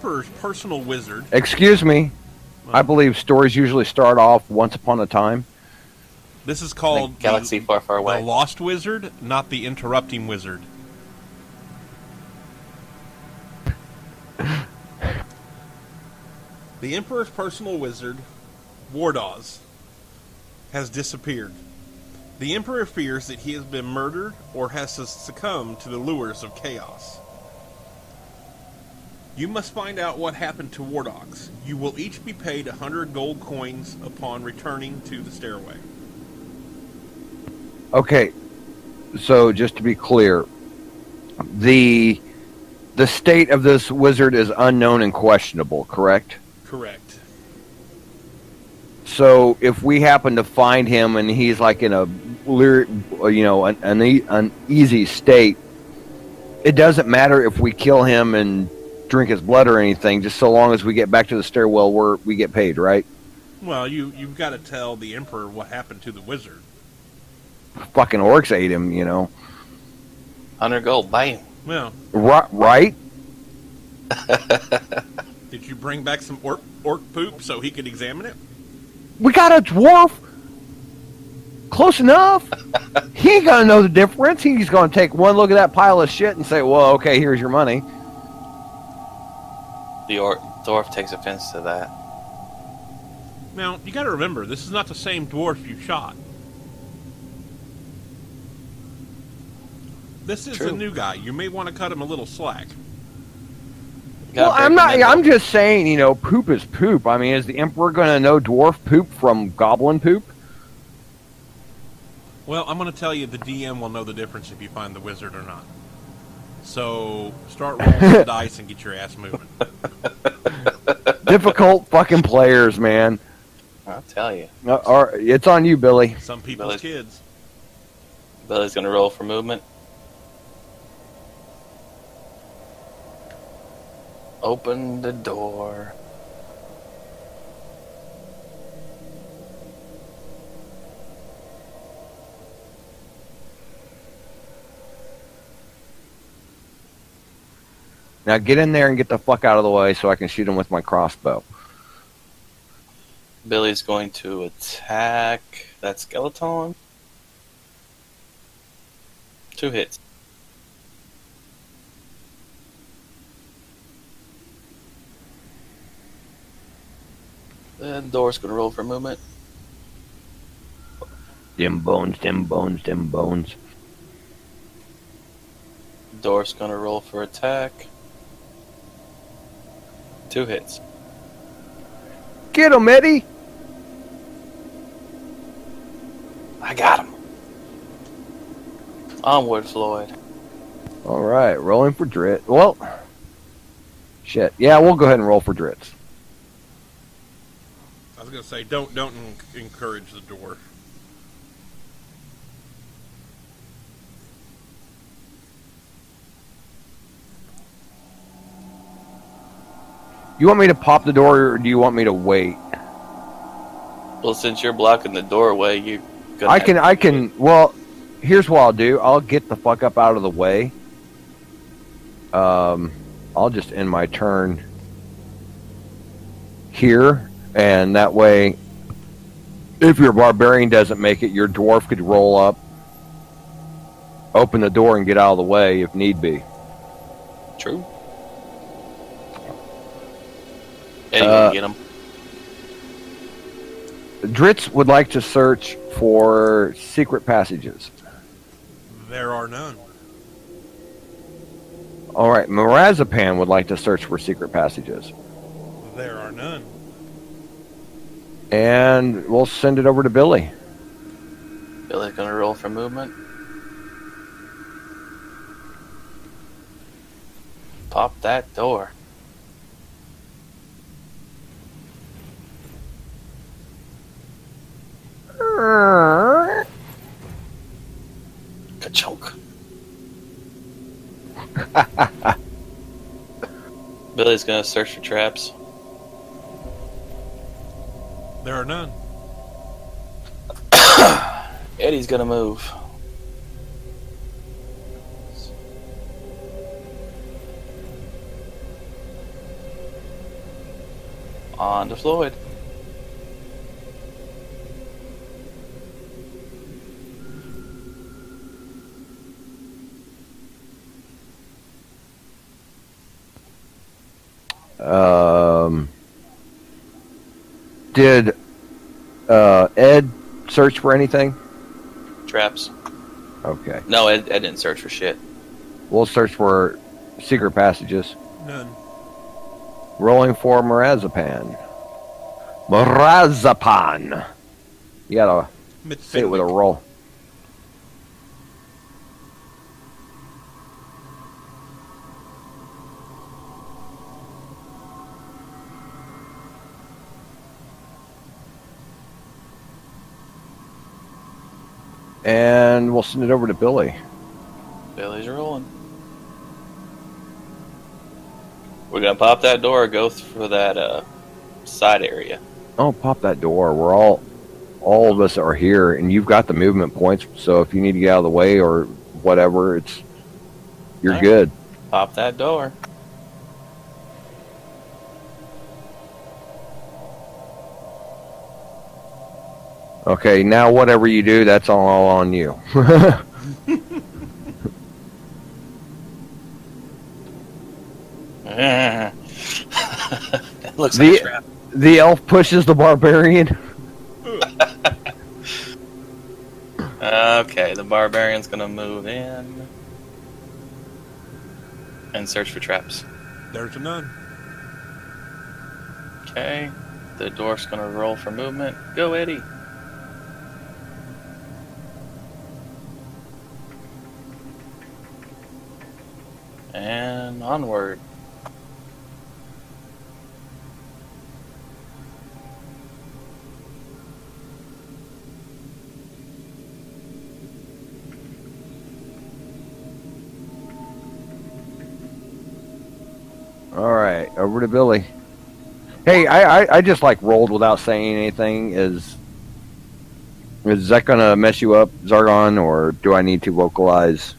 Emperor's personal wizard. Excuse me. I believe stories usually start off once upon a time. This is called Galaxy Far, Far Away. The Lost Wizard, not the Interrupting Wizard. The Emperor's personal wizard, Wardoz, has disappeared. The Emperor fears that he has been murdered or has succumbed to the lures of chaos. You must find out what happened to Wardoz. You will each be paid 100 gold coins upon returning to the stairway. Okay, so just to be clear, the state of this wizard is unknown and questionable, correct? Correct. So if we happen to find him and he's like in a, an easy state, it doesn't matter if we kill him and drink his blood or anything, just so long as we get back to the stairwell where we get paid, right? Well, you've got to tell the Emperor what happened to the wizard. Fucking orcs ate him, 100 gold, bam. Well, right? Did you bring back some orc poop so he could examine it? We got a dwarf. Close enough. He ain't gonna know the difference. He's gonna take one look at that pile of shit and say, well, okay, here's your money. The dwarf takes offense to that. Now, you got to remember, this is not the same dwarf you shot. This is True. a new guy. You may want to cut him a little slack. Well, I'm just saying, poop is poop. I mean, is the Emperor gonna know dwarf poop from goblin poop? Well, I'm going to tell you, the DM will know the difference if you find the wizard or not. So, start rolling the dice and get your ass moving. Difficult fucking players, man. I'll tell you. It's on you, Billy. Some people's kids. Billy's going to roll for movement. Open the door. Now get in there and get the fuck out of the way so I can shoot him with my crossbow. Billy's going to attack that skeleton. 2 hits. The door's going to roll for movement. Dim bones, dim bones, dim bones. Door's going to roll for attack. 2 hits. Get him, Eddie! I got him. Onward, Floyd. Alright, rolling for Drit. Well, shit. Yeah, we'll go ahead and roll for Drits. I was going to say, don't encourage the door. You want me to pop the door, or do you want me to wait? Well, since you're blocking the doorway, you. I can. Well, here's what I'll do. I'll get the fuck up out of the way. I'll just end my turn here, and that way, if your barbarian doesn't make it, your dwarf could roll up, open the door, and get out of the way if need be. True. Eddie gonna get him. Dritz would like to search for secret passages. There are none. All right, Mirazapan would like to search for secret passages. There are none. And we'll send it over to Billy. Billy's gonna roll for movement. Pop that door. Ka-chunk. Billy's gonna search for traps. There are none. Eddie's gonna move. On to Floyd. Did Ed search for anything? Traps. Okay. No, Ed didn't search for shit. We'll search for secret passages. None. Rolling for Marazapan. Marazapan. You gotta say it with a roll. And we'll send it over to Billy. Billy's rolling. We're gonna pop that door or go for that side area. Oh, pop that door. We're all of us are here, and you've got the movement points. So if you need to get out of the way or whatever, you're All right. good. Pop that door. Okay, now whatever you do, that's all on you. It looks like a trap. The elf pushes the barbarian. Okay, the barbarian's gonna move in and search for traps. There's a none. Okay, the dwarf's gonna roll for movement. Go, Eddie. And onward. All right, over to Billy. Hey, I just like rolled without saying anything. Is that gonna mess you up, Zargon, or do I need to vocalize?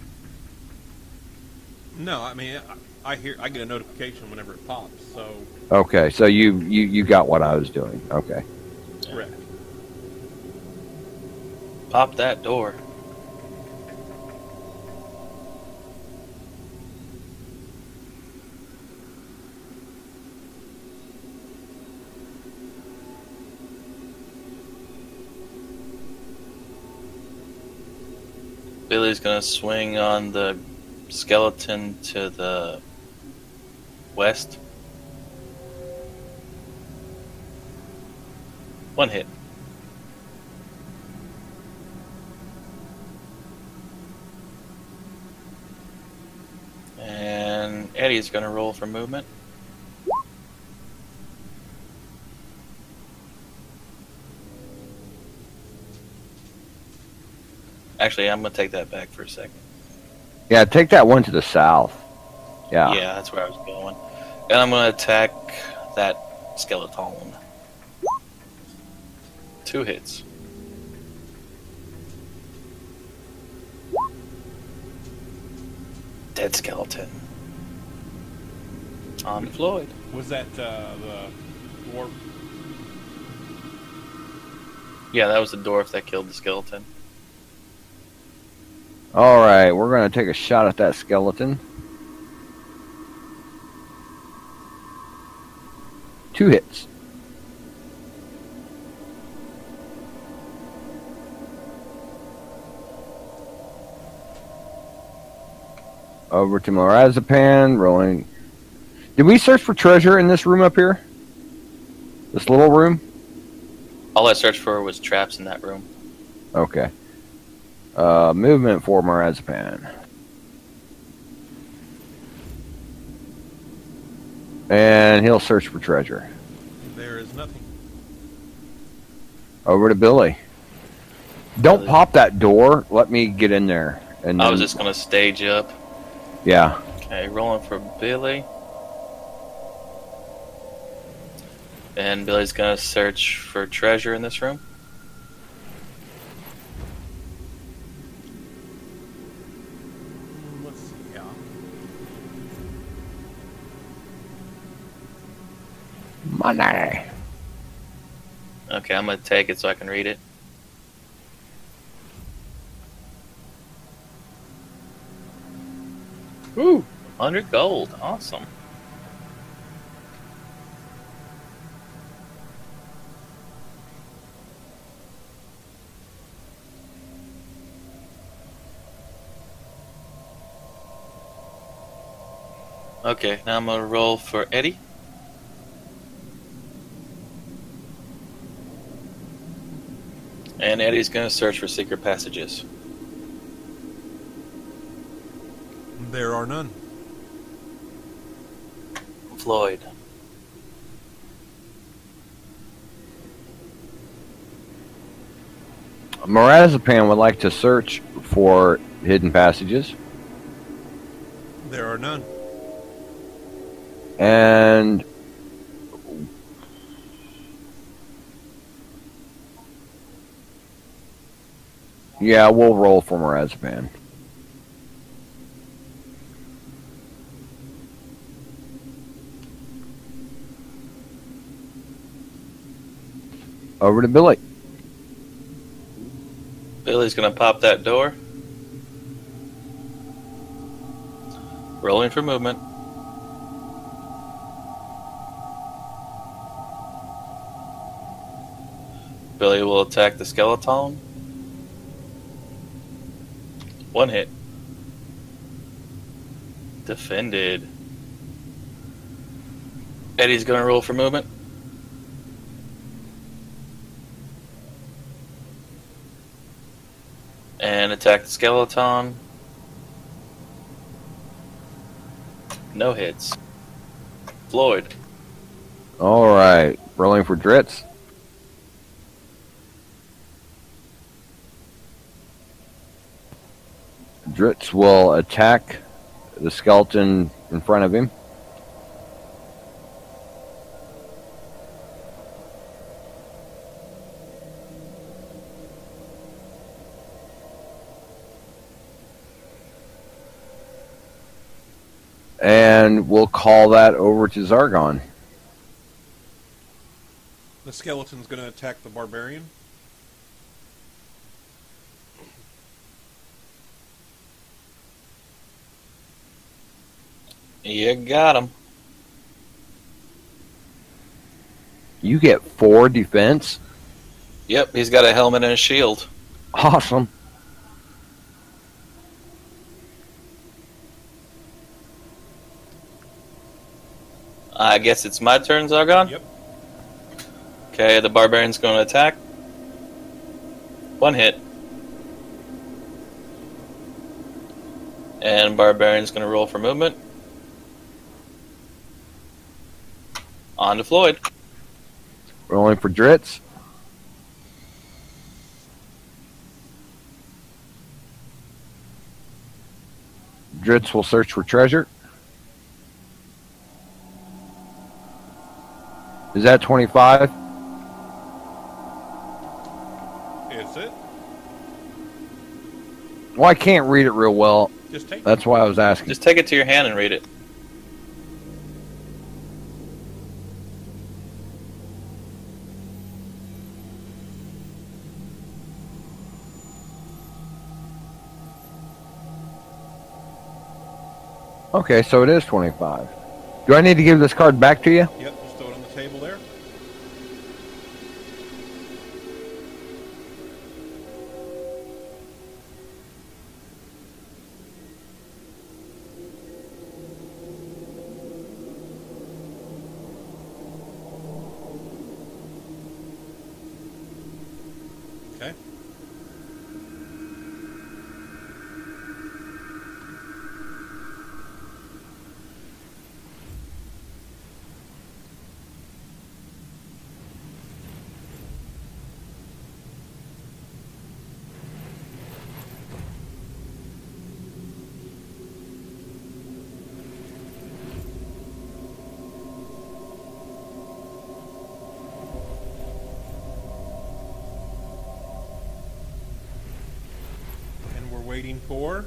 No, I mean, I get a notification whenever it pops. So Okay, so you got what I was doing. Okay. correct. Pop that door. Billy's gonna swing on the skeleton to the west. One hit. And Eddie's gonna roll for movement. Actually, I'm gonna take that back for a second. Yeah, take that one to the south. Yeah. Yeah, that's where I was going. And I'm gonna attack that skeleton. 2 hits. Dead skeleton. On Floyd. Was that the dwarf? Yeah, that was the dwarf that killed the skeleton. All right, we're gonna take a shot at that skeleton. 2 hits. Over to Marazapan, rolling. Did we search for treasure in this room up here? This little room? All I searched for was traps in that room. Okay. Movement for Marazapan. And he'll search for treasure. There is nothing. Over to Billy. Don't pop that door. Let me get in there. And I then, was just gonna stage up. yeah. Okay, rolling for Billy. And Billy's gonna search for treasure in this room. Let's see. Yeah. Money. Okay, I'm gonna take it so I can read it. Woo! 100 gold. Awesome. Okay, now I'm gonna roll for Eddie. And Eddie's gonna search for secret passages. There are none. Floyd. Marzipan would like to search for hidden passages. There are none. And yeah, we'll roll for Marzipan. Over to Billy. Billy's gonna pop that door. Rolling for movement. Billy will attack the skeleton. 1 hit. Defended. Eddie's gonna roll for movement. And attack the skeleton. No hits. Floyd. All right, rolling for Dritz. Dritz will attack the skeleton in front of him. And we'll call that over to Zargon. The skeleton's going to attack the barbarian. You got him. You get 4 defense. Yep, he's got a helmet and a shield. Awesome. I guess it's my turn, Zargon? Yep. Okay, the barbarian's going to attack. 1 hit. And barbarian's going to roll for movement. On to Floyd. Rolling for Dritz. Dritz will search for treasure. Is that 25? Is it? Well, I can't read it real well. Just take it. That's why I was asking. Just take it to your hand and read it. Okay, so it is 25. Do I need to give this card back to you? Yep, just throw it on the table there. Okay. And we're waiting for...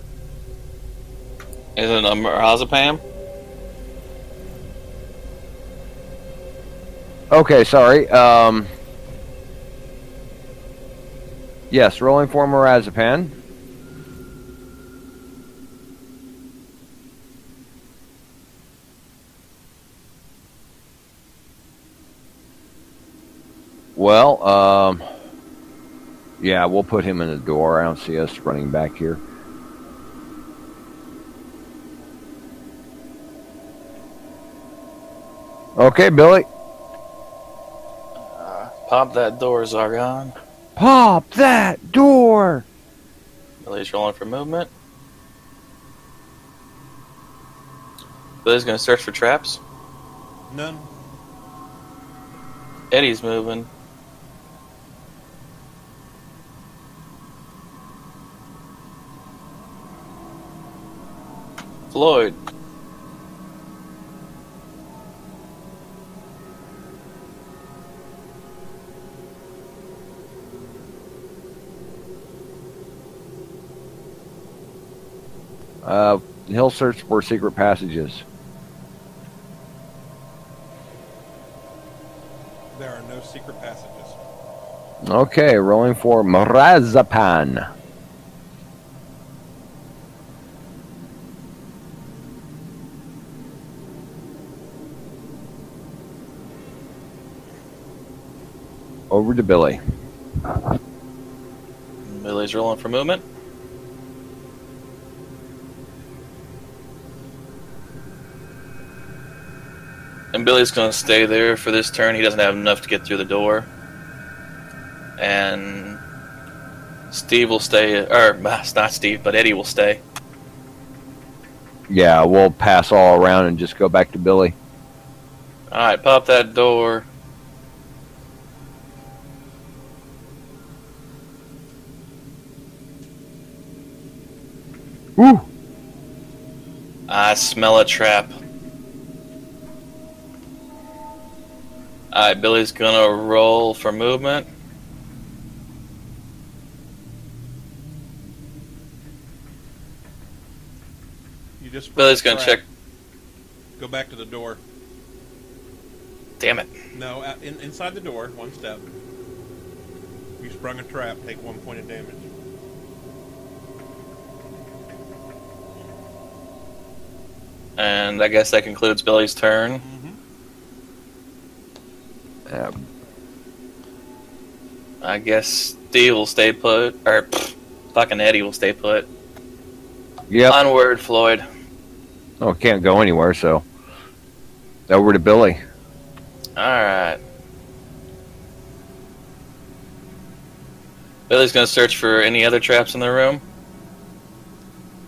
Is it a Marzipan? Okay, sorry. Yes, rolling for Marzipan. Well, yeah, we'll put him in the door. I don't see us running back here. Okay, Billy. Pop that door, Zargon. Pop that door! Billy's rolling for movement. Billy's gonna search for traps. None. Eddie's moving. Floyd. He'll search for secret passages. There are no secret passages. Okay, rolling for Marzipan. Over to Billy. Billy's rolling for movement. And Billy's going to stay there for this turn. He doesn't have enough to get through the door. And Steve will stay, or not Steve, but Eddie will stay. Yeah, we'll pass all around and just go back to Billy. Alright, pop that door. Woo! I smell a trap. Alright, Billy's gonna roll for movement. You just Billy's gonna check. Go back to the door. Damn it. No, inside the door, one step. You sprung a trap, take 1 point of damage. And I guess that concludes Billy's turn. I guess Steve will stay put, or fucking Eddie will stay put. Yep. Onward, Floyd. Oh, can't go anywhere, so over to Billy. Alright. Billy's gonna search for any other traps in the room.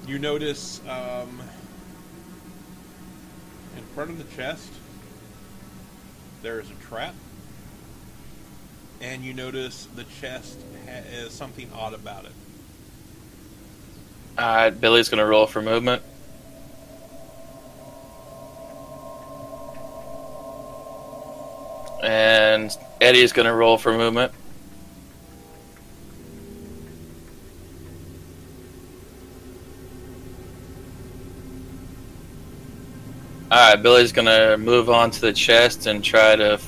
You notice in front of the chest there is a trap, and you notice the chest has something odd about it. Alright, Billy's gonna roll for movement. And Eddie's gonna roll for movement. Alright, Billy's gonna move on to the chest and try to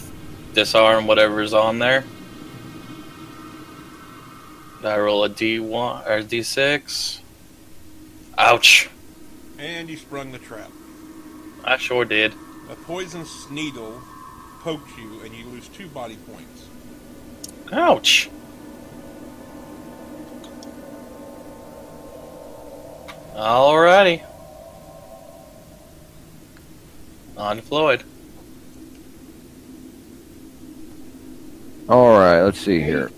disarm whatever's on there. I roll a D1 or D6. Ouch. And you sprung the trap. I sure did. A poisonous needle pokes you, and you lose 2 body points. Ouch. Alrighty. On to Floyd. All right, let's see here.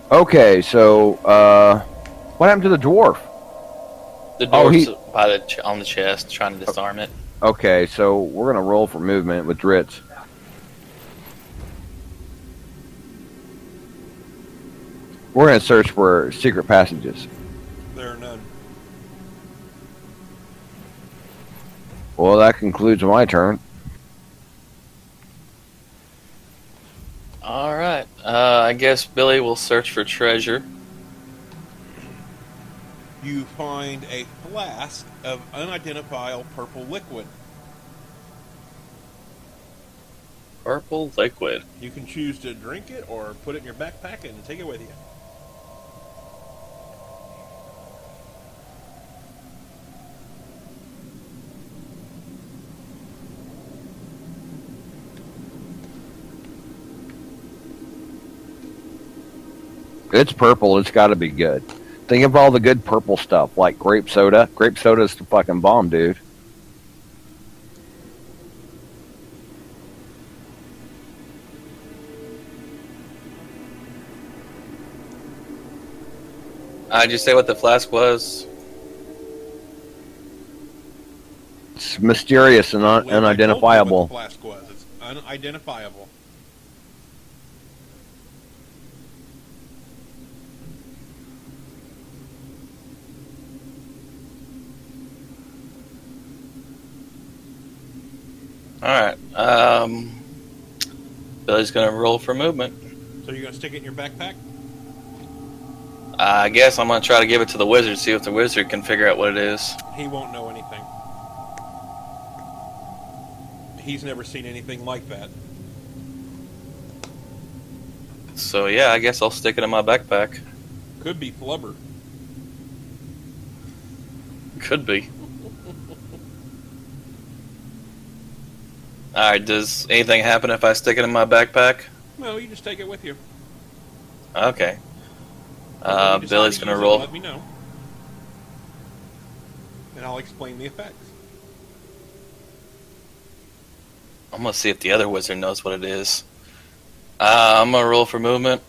Okay, so what happened to the dwarf? The dwarf's by on the chest, trying to disarm it. Okay, so we're gonna roll for movement with Dritz. We're gonna search for secret passages. There are none. Well, that concludes my turn. All right. I guess Billy will search for treasure. You find a flask of unidentifiable purple liquid. Purple liquid. You can choose to drink it or put it in your backpack and take it with you. It's purple. It's got to be good. Think of all the good purple stuff, like grape soda. Grape soda is the fucking bomb, dude. Did you say what the flask was? It's mysterious and I told you what unidentifiable. the flask was. It's unidentifiable. Alright. Billy's gonna roll for movement. So you're going to stick it in your backpack? I guess I'm gonna try to give it to the wizard, see if the wizard can figure out what it is. He won't know anything. He's never seen anything like that. So yeah, I guess I'll stick it in my backpack. Could be flubber. Could be. Alright, does anything happen if I stick it in my backpack? No, you just take it with you. Okay. When you decide Billy's to gonna use it, roll. Let me know. And I'll explain the effects. I'm gonna see if the other wizard knows what it is. I'm gonna roll for movement.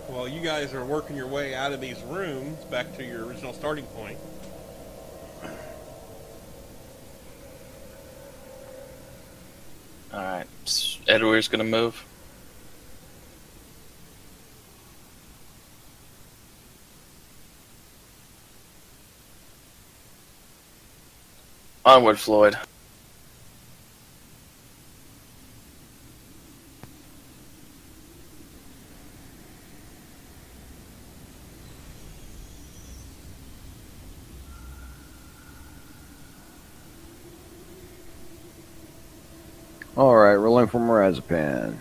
While you guys are working your way out of these rooms back to your original starting point, Alright, Edward's gonna move. Onward, Floyd. All right, rolling for Marzipan.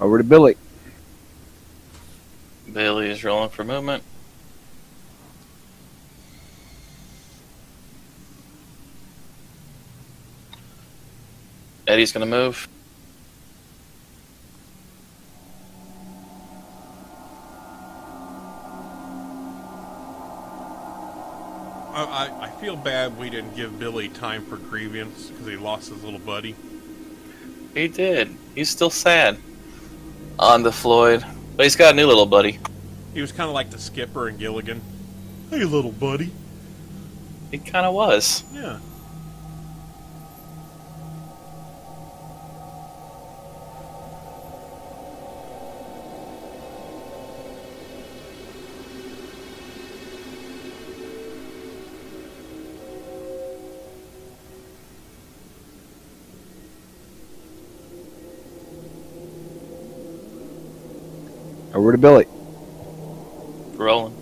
Over to Billy. Billy is rolling for movement. Eddie's gonna move. I feel bad we didn't give Billy time for grievance because he lost his little buddy. He did. He's still sad. On to Floyd. But he's got a new little buddy. He was kind of like the skipper in Gilligan. Hey, little buddy. He kind of was. Yeah. Over to Billy. Rolling.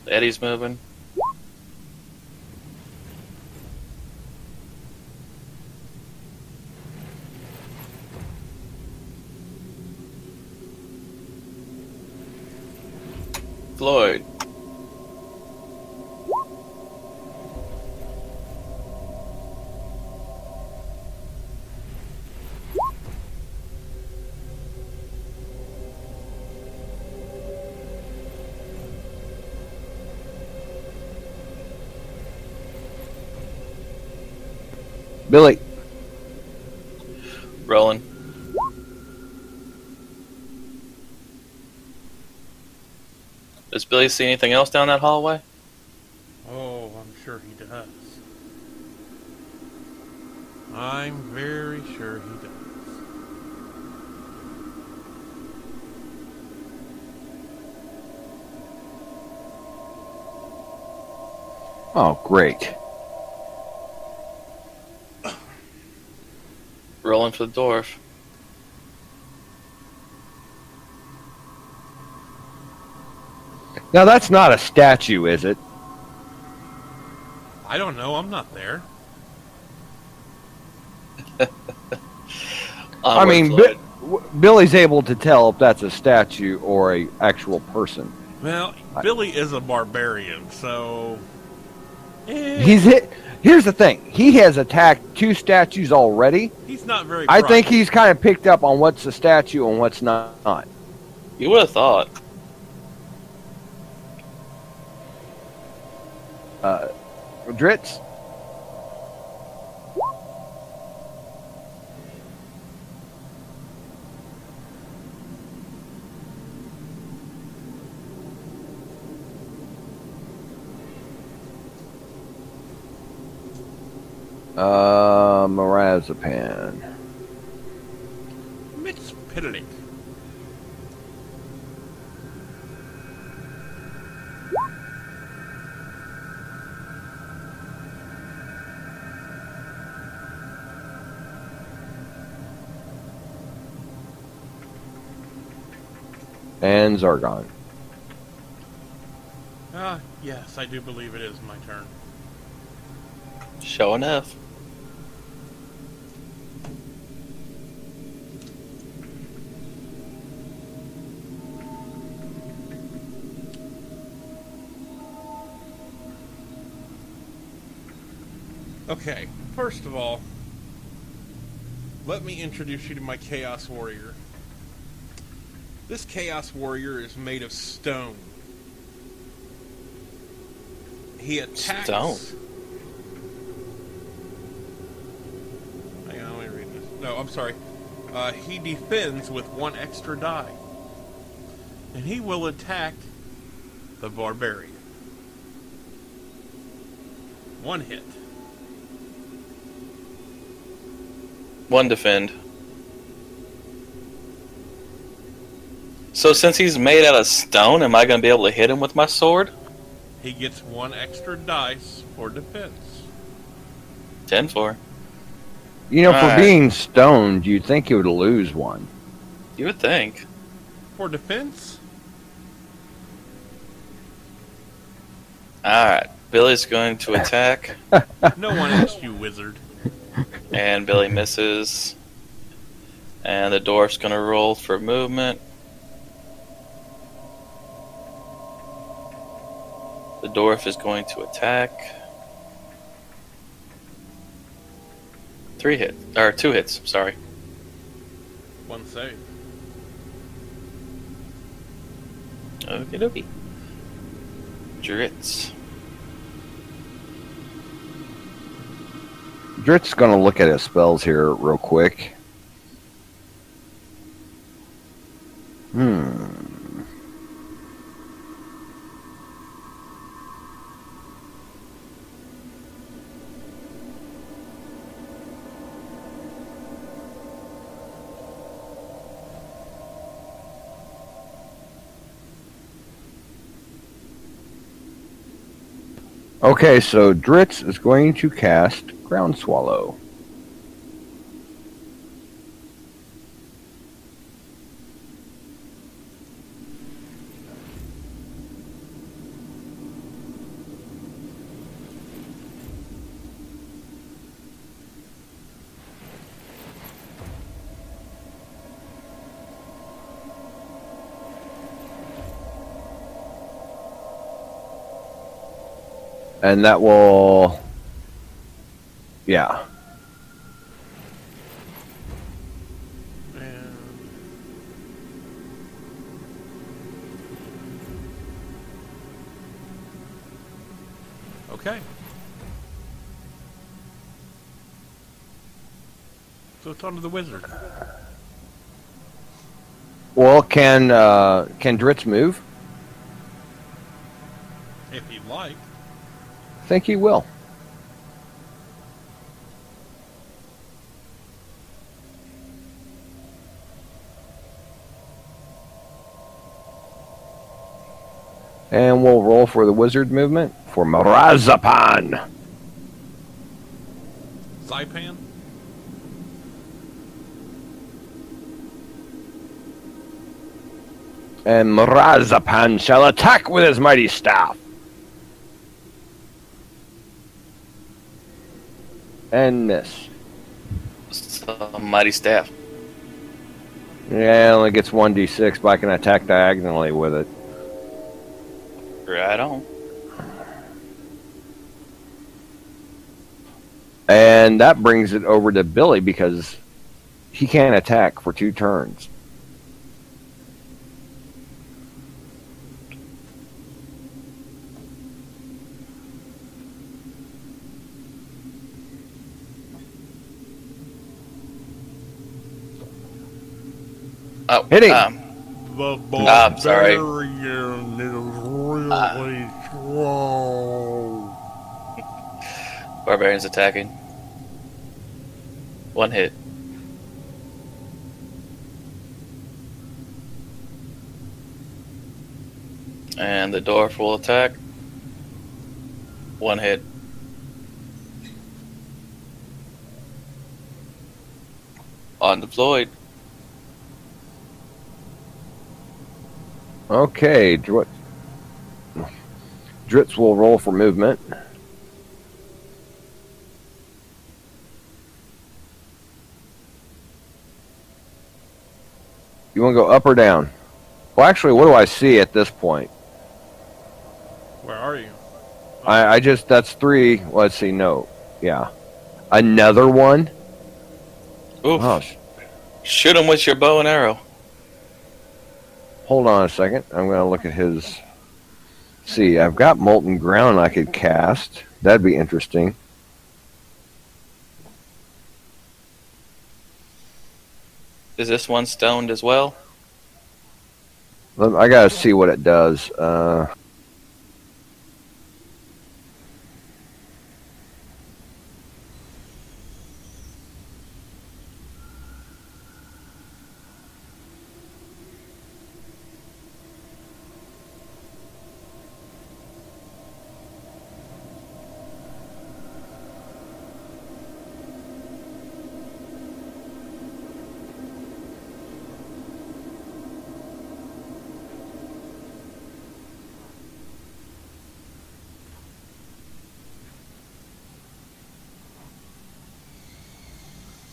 Eddie's moving. Floyd. Billy. Rolling. Does Billy see anything else down that hallway? Oh, I'm sure he does. I'm very sure he does. Oh, great. Rolling for the dwarf. Now that's not a statue, is it? I don't know. I'm not there. I mean, Billy's able to tell if that's a statue or a actual person. Well, Billy is a barbarian, so... He's hit. Here's the thing. He has attacked 2 statues already. He's not very I bright. think he's kind of picked up on what's a statue and what's not. You would have thought. Dritz? Marzipan. Mitch Piddly. And Zargon. Yes, I do believe it is my turn. Show enough. Okay, first of all, let me introduce you to my Chaos Warrior. This Chaos Warrior is made of stone. He attacks... Stone? Hang on, let me read this. No, I'm sorry. He defends with 1 extra die. And he will attack the Barbarian. 1 hit. 1 defend. So since he's made out of stone, am I going to be able to hit him with my sword? He gets 1 extra dice for defense. 10-4. You know, for Alright. being stoned, you'd think he would lose 1. You would think. For defense? Alright. Billy's going to attack. No one asked you, wizard. And Billy misses. And the dwarf's going to roll for movement. The dwarf is going to attack. 2 hits, sorry. 1 save. Okie dokie. Dritz. Drit's going to look at his spells here real quick. Okay, so Dritz is going to cast Ground Swallow. And that will... Yeah. And... Okay. So it's on to the wizard. Well, can Dritz move? If you'd like. I think he will. And we'll roll for the wizard movement for Marazapan. Saipan? And Marazapan shall attack with his mighty staff. And miss. Some mighty staff. Yeah, it only gets 1d6, but I can attack diagonally with it. Right on. And that brings it over to Billy because he can't attack for 2 turns. Oh, Hit him. The I'm sorry. barbarian is really strong. Barbarian's attacking. 1 hit. And the dwarf will attack. 1 hit. Undeployed. Okay, Dritz will roll for movement. You want to go up or down? Well, actually, what do I see at this point? Where are you? I just, that's 3. Let's see, no. Yeah. Another one? Oof. Oh, Shoot him with your bow and arrow. hold on a second. I'm going to look at his... See, I've got Molten Ground I could cast. That'd be interesting. Is this one stoned as well? I got to see what it does.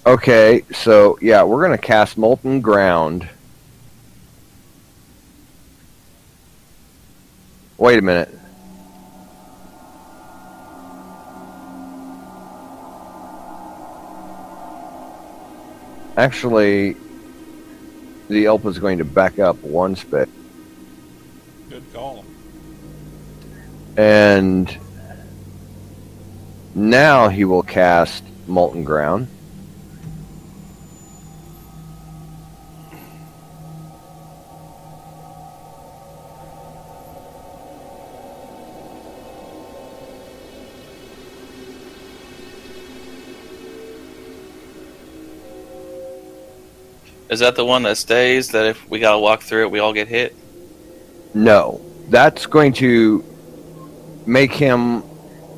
Okay, so yeah, we're going to cast Molten Ground. Wait a minute. Actually, the elf is going to back up 1 space. Good call. And now he will cast Molten Ground. Is that the one that stays, that if we gotta walk through it, we all get hit? No, that's going to make him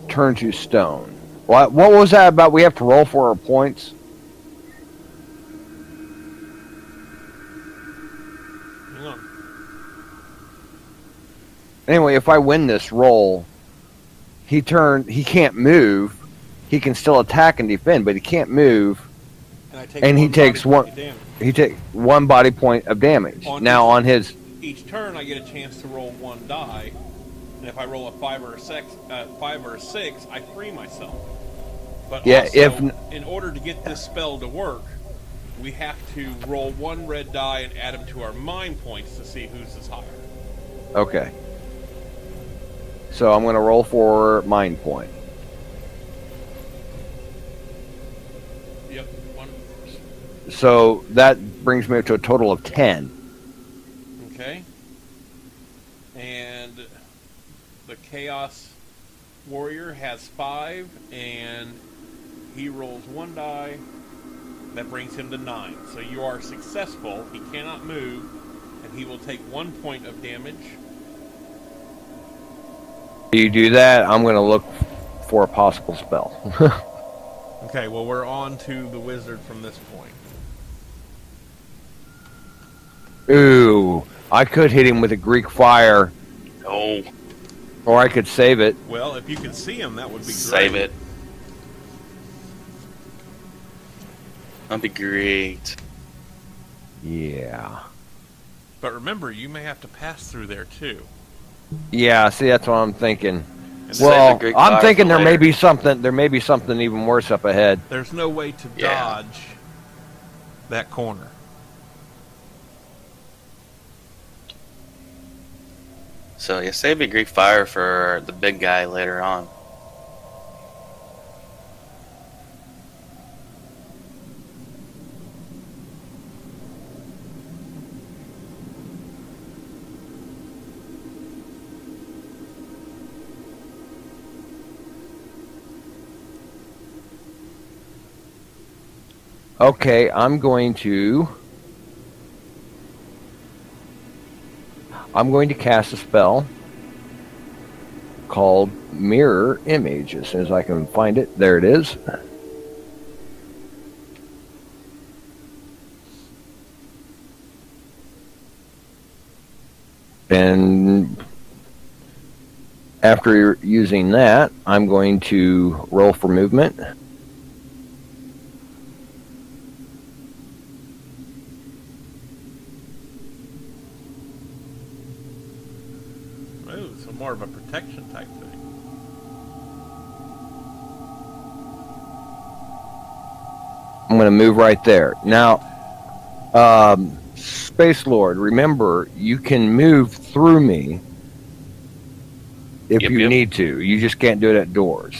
turn to stone. What was that about? We have to roll for our points? Hang on. Anyway, if I win this roll, he can't move. He can still attack and defend, but he can't move. And he takes one. He takes 1 body point of damage. Now on his each turn, I get a chance to roll 1 die, and if I roll a 5 or a 6, I free myself. But yeah, also, in order to get this spell to work, we have to roll 1 red die and add them to our mind points to see whose is higher. Okay. So I'm going to roll for mind point. Yep. So that brings me up to a total of 10. Okay. And the Chaos Warrior has 5, and he rolls 1 die. That brings him to 9. So you are successful. He cannot move, and he will take 1 point of damage. You do that, I'm going to look for a possible spell. Okay, well, we're on to the wizard from this point. Ooh, I could hit him with a Greek fire. No. Or I could save it. Well, if you could see him, that would be great. Save it. That'd be great. Yeah. But remember, you may have to pass through there, too. Yeah, see, that's what I'm thinking. And Save Well, the Greek I'm fire thinking for there may later. be something. There may be something even worse up ahead. there's no way to Yeah. dodge that corner. So you save your Greek fire for the big guy later on. Okay, I'm going to cast a spell called Mirror Image as soon as I can find it. There it is. And after using that, I'm going to roll for movement. Oh, so more of a protection type thing. I'm going to move right there. Now, Space Lord, remember, you can move through me if Yep, you yep. need to. You just can't do it at doors.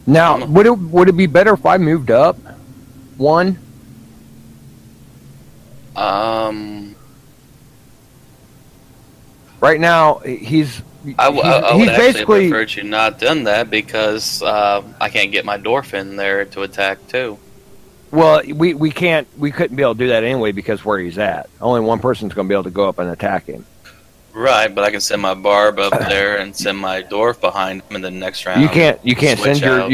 Now, Mm. would it be better if I moved up one? Right now, he's I would he's actually basically have preferred you not done that because I can't get my dwarf in there to attack too. well. We couldn't be able to do that anyway because where he's at. Only one person's going to be able to go up and attack him. Right, but I can send my barb up there and send my dwarf behind him in the next round. You can't switch out.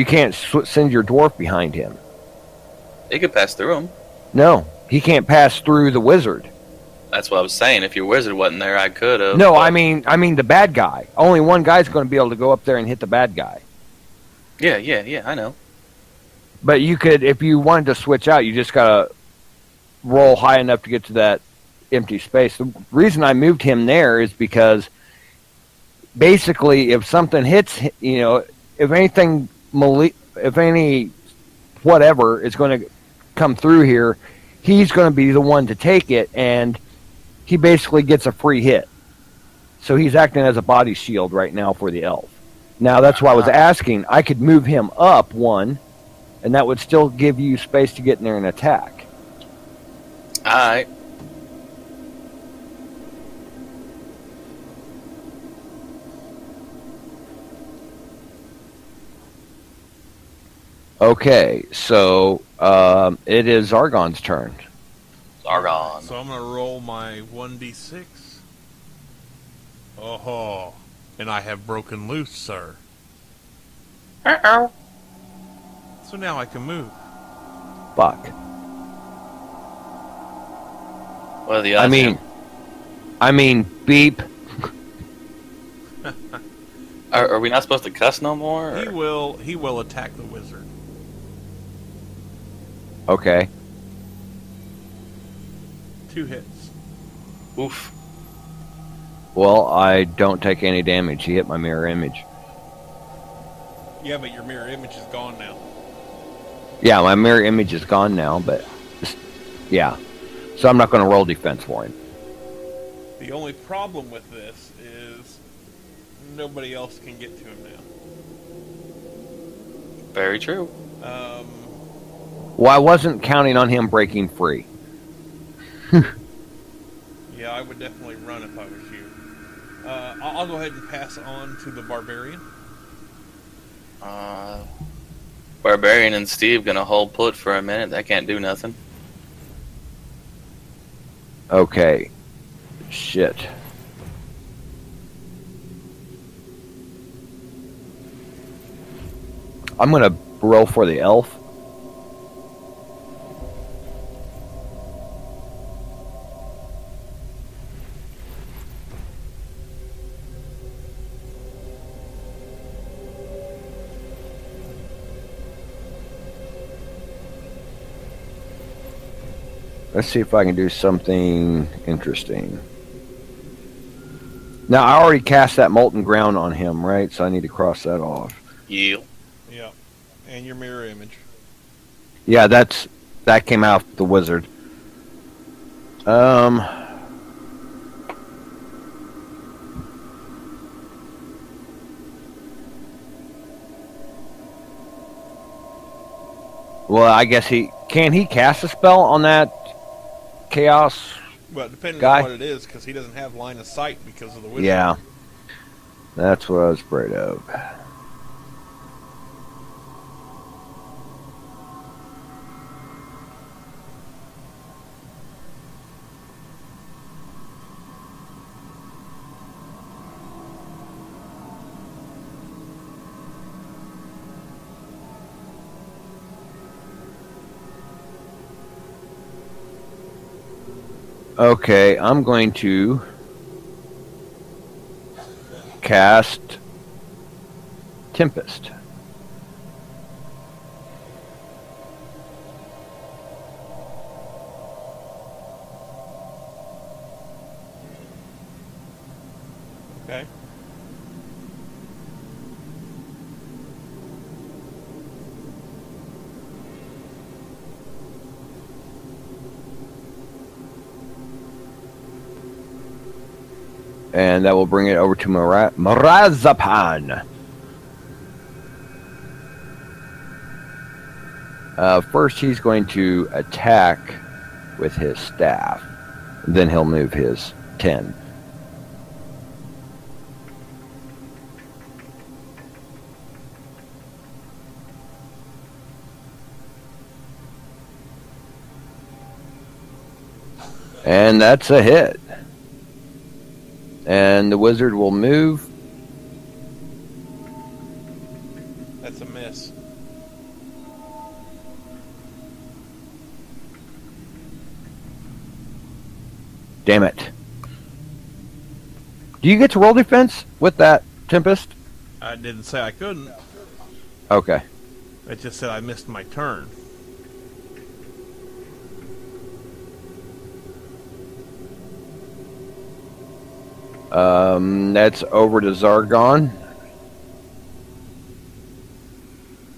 send your dwarf behind him. He could pass through him. No, he can't pass through the wizard. That's what I was saying. If your wizard wasn't there, I could have. No, but- I mean the bad guy. Only one guy's going to be able to go up there and hit the bad guy. Yeah, I know. But you could, if you wanted to switch out, you just got to roll high enough to get to that empty space. The reason I moved him there is because basically, if something hits, if anything, if any whatever is going to come through here, he's going to be the one to take it, and he basically gets a free hit. So he's acting as a body shield right now for the elf. Now, that's why I was asking. I could move him up one, and that would still give you space to get in there and attack. All right. Okay, so it is Zargon's turn. Zargon. So I'm going to roll my 1d6. Oh, and I have broken loose, sir. Uh-oh. So now I can move. Fuck. What are the odds? I mean, beep. Are we not supposed to cuss no more? or- He will attack the wizard. Okay. 2 hits. Oof. Well, I don't take any damage. He hit my mirror image. Yeah, but your mirror image is gone now. Yeah, my mirror image is gone now, but yeah. So I'm not going to roll defense for him. The only problem with this is nobody else can get to him now. Very true. Well, I wasn't counting on him breaking free. Yeah, I would definitely run if I was you. I'll go ahead and pass on to the barbarian. Barbarian and Steve gonna hold put for a minute. That can't do nothing. Okay. Shit. I'm gonna roll for the elf. Let's see if I can do something interesting. Now, I already cast that molten ground on him, right? So I need to cross that off. Yeah. Yeah, and your mirror image. Yeah, that came out the wizard. Well, I guess can he cast a spell on that chaos? Well, depending Guy? on what it is, because he doesn't have line of sight because of the wizard. Yeah, that's what I was afraid of. Okay, I'm going to cast Tempest. Okay. And that will bring it over to Marazapan. First, he's going to attack with his staff. Then he'll move his 10. And that's a hit. And the wizard will move. That's a miss. Damn it. Do you get to roll defense with that Tempest? I didn't say I couldn't. Okay. It just said I missed my turn. That's over to Zargon.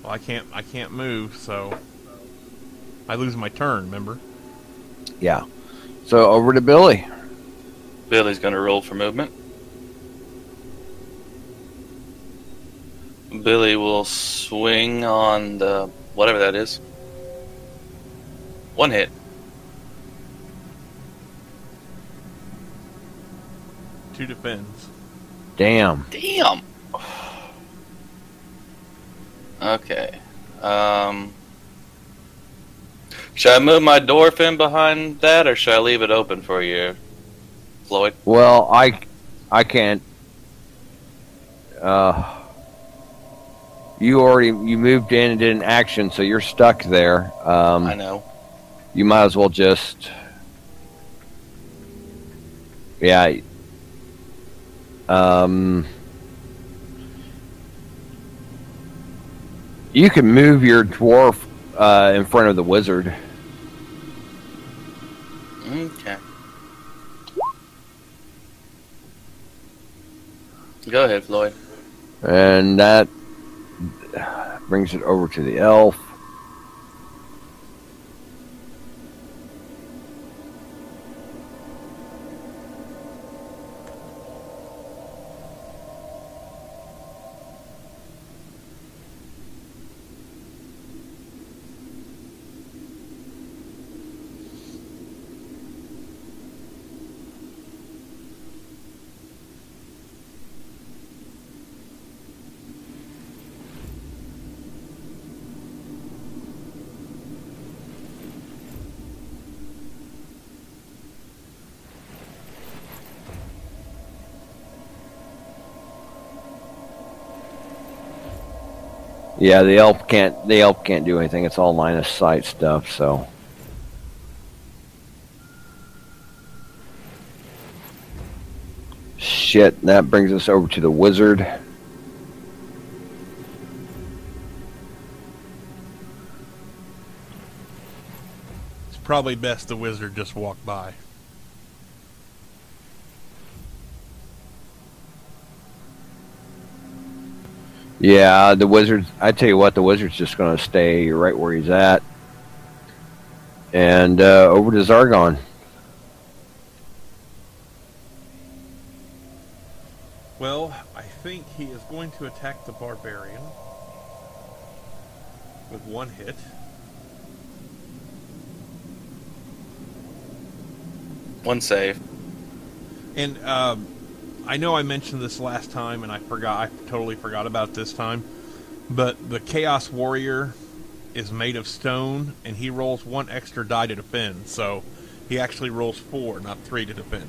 Well, I can't move, so I lose my turn, remember? Yeah. So over to Billy. Billy's gonna roll for movement. Billy will swing on the whatever that is. One hit. 2 defends. Damn. Damn. Okay. Should I move my dwarf in behind that, or should I leave it open for you, Floyd? Well, I can't. You moved in and did an action, so you're stuck there. I know. You might as well just. Yeah. You can move your dwarf in front of the wizard. Okay. Go ahead, Floyd. And that brings it over to the elf. Yeah, the elf can't. The elf can't do anything. It's all line of sight stuff. So. Shit. That brings us over to the wizard. It's probably best the wizard just walk by. Yeah, the wizard. I tell you what, the wizard's just going to stay right where he's at. And over to Zargon. Well, I think he is going to attack the barbarian with one hit. One save. And I know I mentioned this last time, and I totally forgot about it this time. But the Chaos Warrior is made of stone, and he rolls one extra die to defend. So he actually rolls 4, not 3 to defend.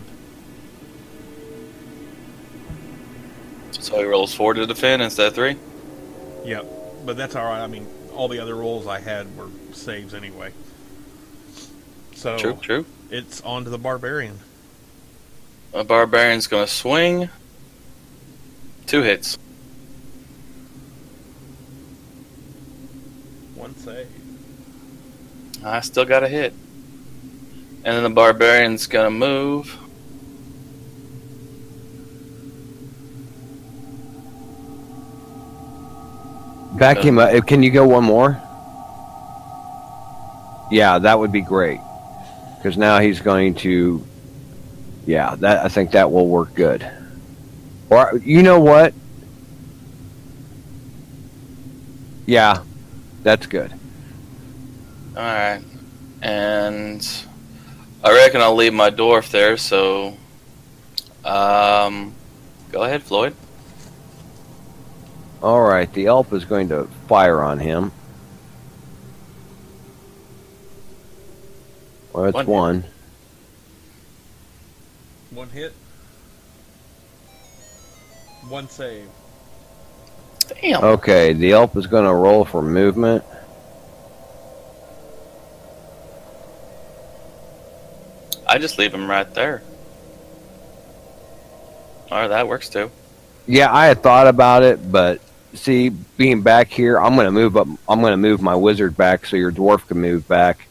So he rolls 4 to defend instead of 3? Yep, but that's all right. I mean, all the other rolls I had were saves anyway. So True. It's on to the barbarian. A barbarian's going to swing. 2 hits. One save. I still got a hit. And then the barbarian's going to move. Back him up. Can you go one more? Yeah, that would be great. Because now he's going to. Yeah, that I think that will work good. Or you know what? Yeah, that's good. Alright. And I reckon I'll leave my dwarf there, so go ahead, Floyd. All right, the elf is going to fire on him. Well, that's one. One hit. One save. Damn. Okay, the elf is going to roll for movement. I just leave him right there. Alright, that works too. Yeah, I had thought about it, but see, being back here, I'm going to move up. I'm going to move my wizard back so your dwarf can move back.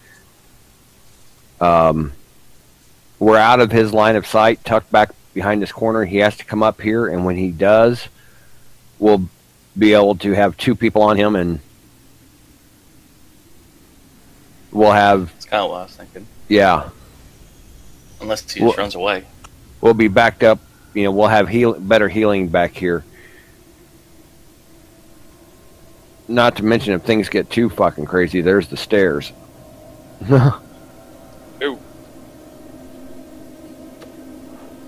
We're out of his line of sight, tucked back behind this corner. He has to come up here, and when he does, we'll be able to have 2 people on him, and we'll have. That's kind of what I was thinking. Yeah. Unless he just runs away. We'll be backed up. You know, we'll have better healing back here. Not to mention if things get too fucking crazy, there's the stairs. Ooh.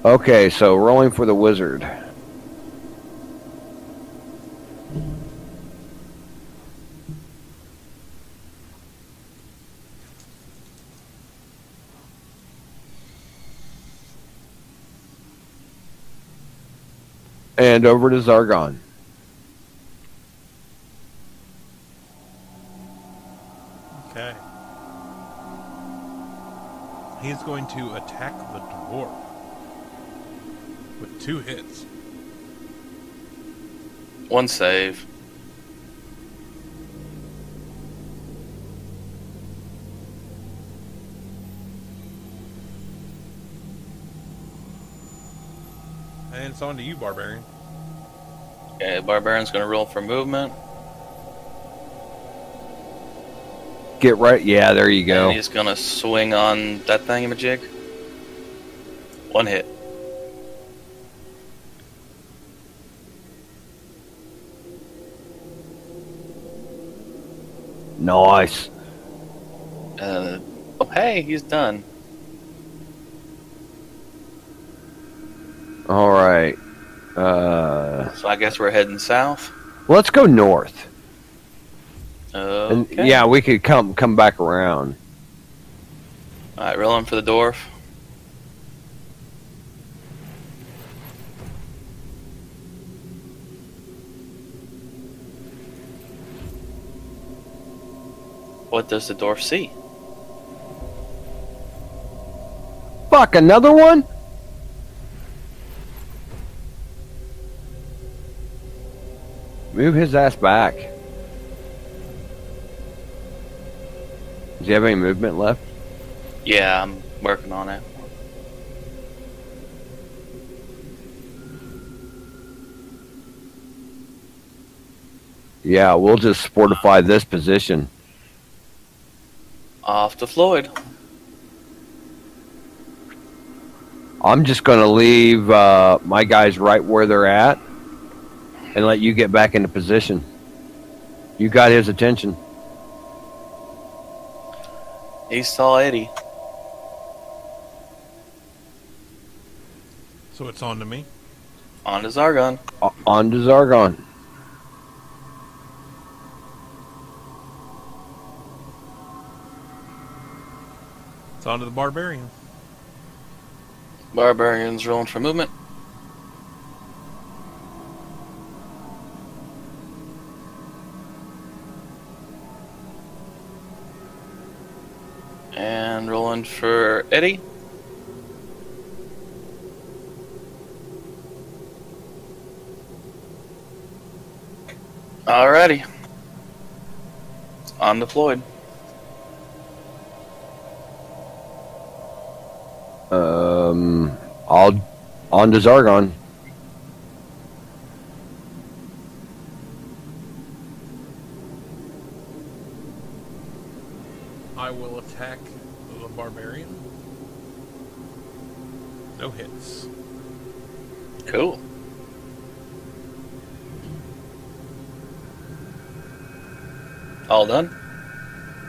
Okay, so rolling for the wizard. And over to Zargon. Okay. He's going to attack the dwarf with 2 hits. One save. And it's on to you, barbarian. Okay, barbarian's going to roll for movement. Get right. Yeah, there you go. And he's going to swing on that thingamajig. 1 hit. Nice. Oh, hey, he's done. All right. So I guess we're heading south. Let's go north. Okay. And yeah, we could come back around. Alright, rolling for the dwarf. What does the dwarf see? Fuck, another one? Move his ass back. Does he have any movement left? Yeah, I'm working on it. Yeah, we'll just fortify this position. Off to Floyd. I'm just going to leave my guys right where they're at and let you get back into position. You got his attention. He saw Eddie. So it's on to me. On to Zargon. On to Zargon. It's on to the barbarian. Barbarian's rolling for movement. And rolling for Eddie. Alrighty. On to Floyd. I'll on to Zargon. I will attack the barbarian. No hits. Cool. All done?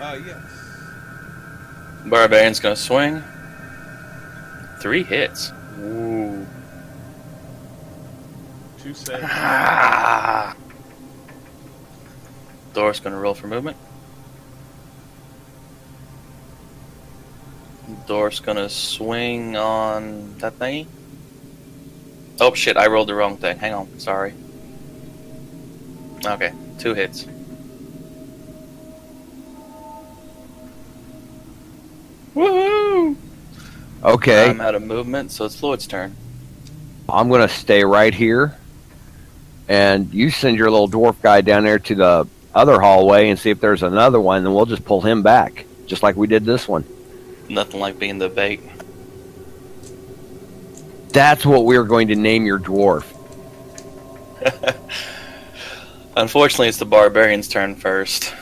Yes. Barbarian's gonna swing. 3 hits. Ooh. 2 saves. Ah. Dwarf's gonna roll for movement. Dwarf's gonna swing on that thingy. Oh shit, I rolled the wrong thing. Hang on, sorry. Okay, 2 hits. Woohoo! Okay. I'm out of movement, so it's Floyd's turn. I'm going to stay right here. And you send your little dwarf guy down there to the other hallway and see if there's another one, and we'll just pull him back, just like we did this one. Nothing like being the bait. That's what we're going to name your dwarf. Unfortunately, it's the barbarian's turn first.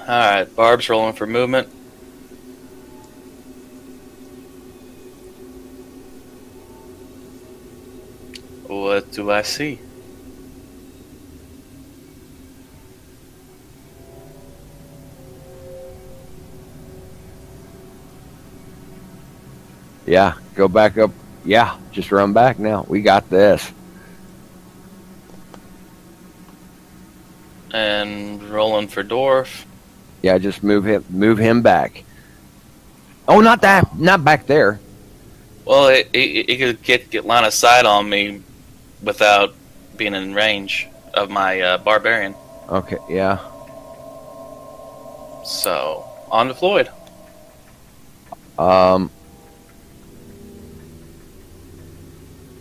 Alright, Barb's rolling for movement. What do I see? Yeah, go back up. Yeah, just run back now. We got this. And rolling for dwarf. Yeah, just move him back. Oh, not back there. Well, it could get line of sight on me without being in range of my barbarian. Okay, yeah. So, on to Floyd.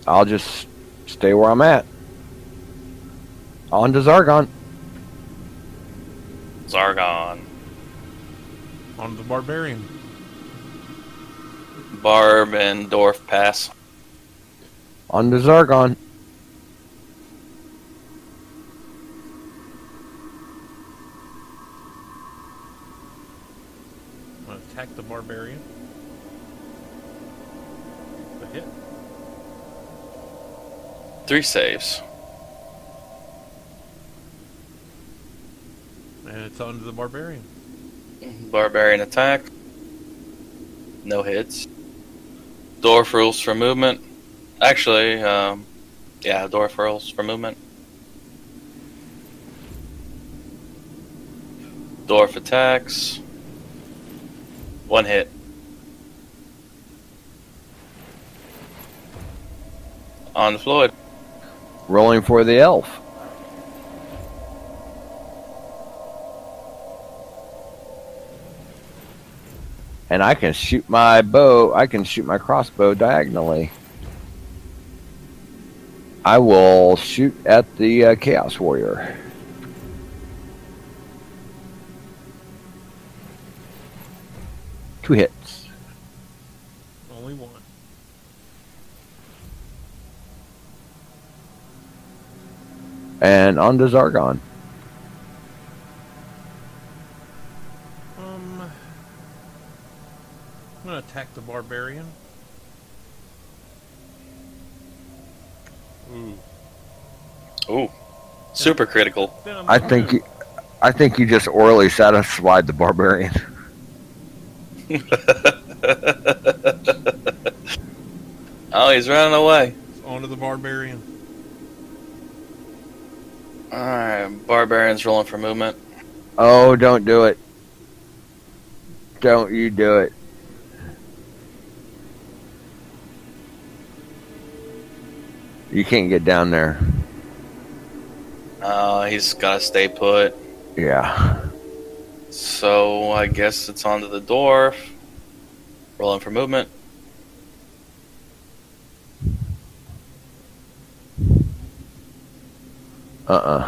I'll just stay where I'm at. On to Zargon. Zargon. On to the barbarian. Barb and dwarf pass. On to Zargon. I'm going to attack the barbarian. The hit. 3 saves. And it's on to the barbarian. Barbarian attack. No hits. Dwarf rules for movement. Actually, yeah, dwarf rules for movement. Dwarf attacks. 1 hit. On to Floyd. Rolling for the elf. And I can shoot my bow. I can shoot my crossbow diagonally. I will shoot at the Chaos Warrior. Two hits. Only one. And on to Zargon. I'm gonna attack the barbarian. Ooh. Ooh. Super critical. Then I'm I gonna- think you just orally satisfied the barbarian. Oh, he's running away. on to the barbarian. Alright, barbarian's rolling for movement. Oh, don't do it. Don't you do it. You can't get down there. He's gotta stay put. Yeah. So I guess it's onto the dwarf. Rolling for movement.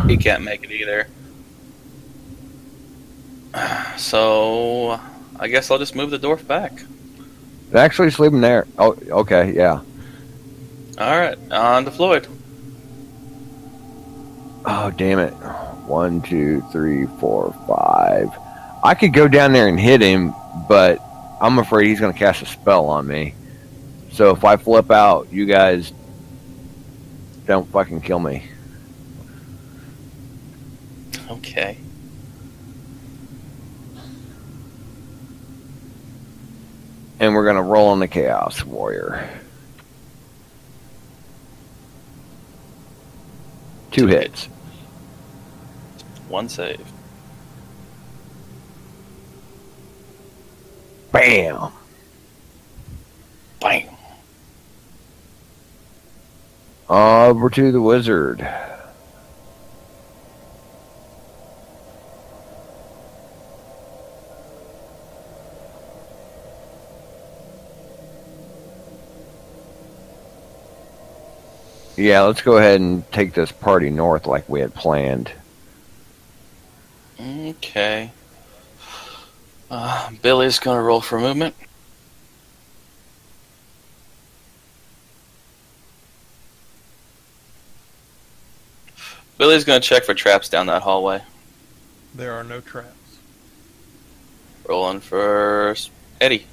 He can't make it either. So I guess I'll just move the dwarf back. Actually, just leave him there. Oh, okay, yeah. Alright, on to Floyd. Oh, damn it. 1, 2, 3, 4, 5. I could go down there and hit him, but I'm afraid he's going to cast a spell on me. So if I flip out, you guys don't fucking kill me. Okay. And we're going to roll on the Chaos Warrior. 2 hits. One save. Bam! Bang. Over to the wizard. Yeah, let's go ahead and take this party north like we had planned. Okay. Billy's gonna roll for movement. Billy's gonna check for traps down that hallway. There are no traps. Rolling for Eddie.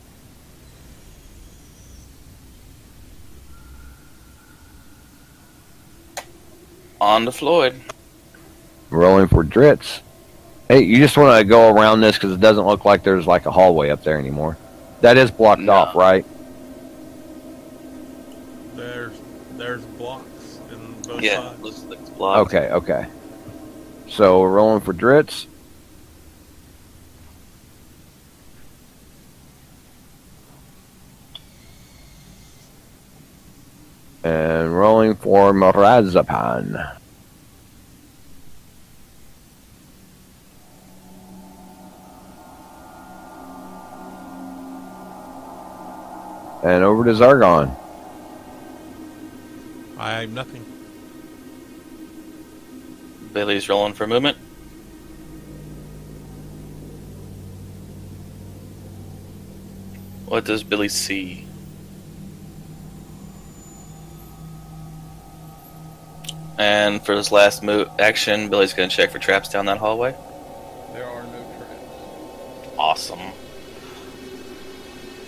On to Floyd. Rolling for Dritz. Hey, you just want to go around this because it doesn't look like there's like a hallway up there anymore. That is blocked No. off, right? There's blocks in both Yeah, sides. looks like it's blocked. Okay, okay. So we're rolling for Dritz. And rolling for Marazapan. And over to Zargon. I have nothing. Billy's rolling for movement. What does Billy see? And for his last move action, Billy's going to check for traps down that hallway. There are no traps. Awesome.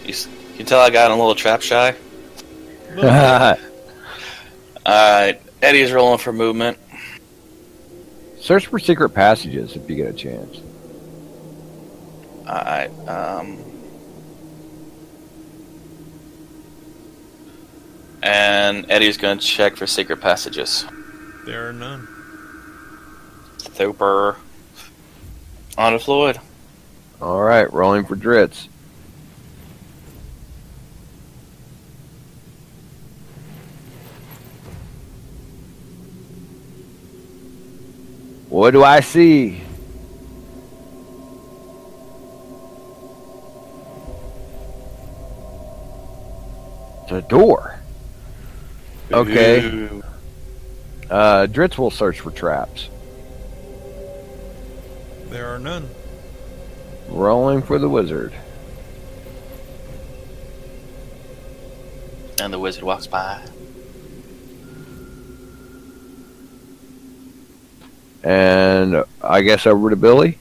You tell I got a little trap shy? Alright, Eddie's rolling for movement. Search for secret passages if you get a chance. Alright, and Eddie's going to check for secret passages. There are none. Super. On to Floyd. Alright, rolling for Dritz. What do I see? The door. Okay. Ooh. Dritz will search for traps. There are none. Rolling for the wizard. And the wizard walks by. And I guess over to Billy.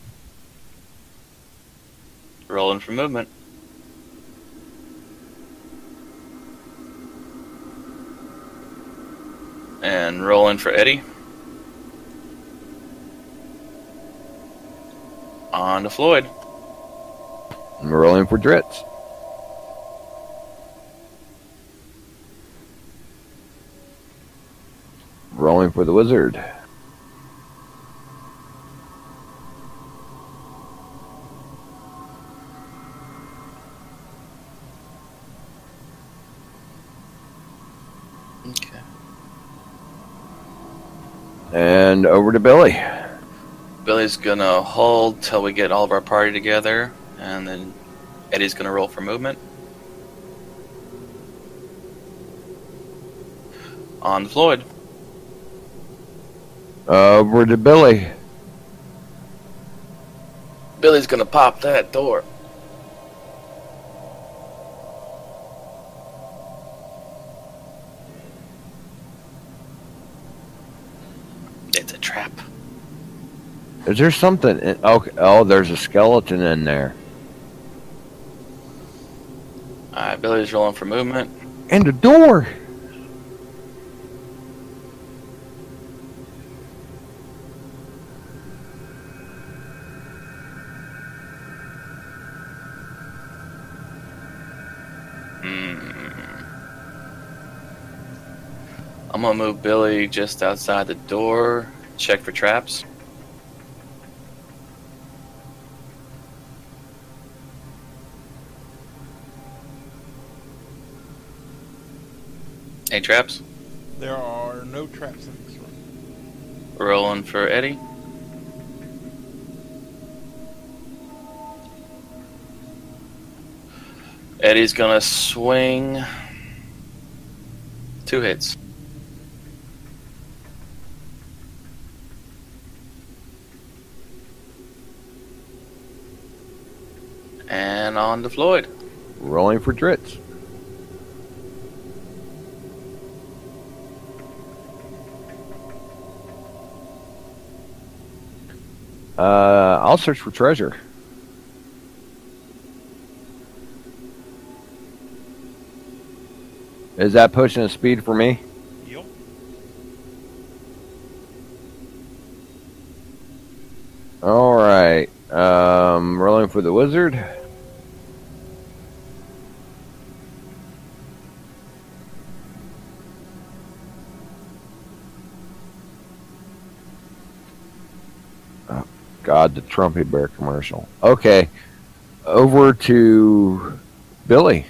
Rolling for movement. And rolling for Eddie. On to Floyd. Rolling for Dritz. Rolling for the wizard. Okay. And over to Billy. Billy's gonna hold till we get all of our party together, and then Eddie's gonna roll for movement. On to Floyd. Over to Billy. Billy's gonna pop that door. It's a trap. Is there something? Okay. Oh, there's a skeleton in there. Alright, Billy's rolling for movement. And the door. I'm gonna move Billy just outside the door. Check for traps. Any traps? There are no traps in this one. Rolling for Eddie. Eddie's gonna swing 2 hits. And on to Floyd. Rolling for Dritz. I'll search for treasure. Is that pushing the speed for me? Yep. All right. Rolling for the wizard. Oh, God, the Trumpy Bear commercial. Okay. Over to Billy.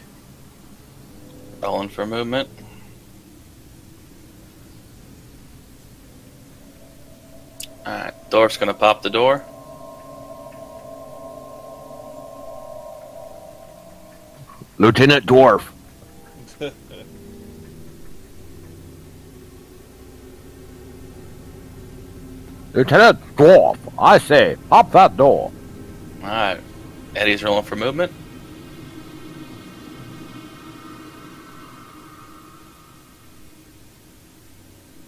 Rolling for movement. Alright, Dwarf's gonna pop the door. Lieutenant Dwarf. Lieutenant Dwarf, I say, pop that door. Alright, Eddie's rolling for movement.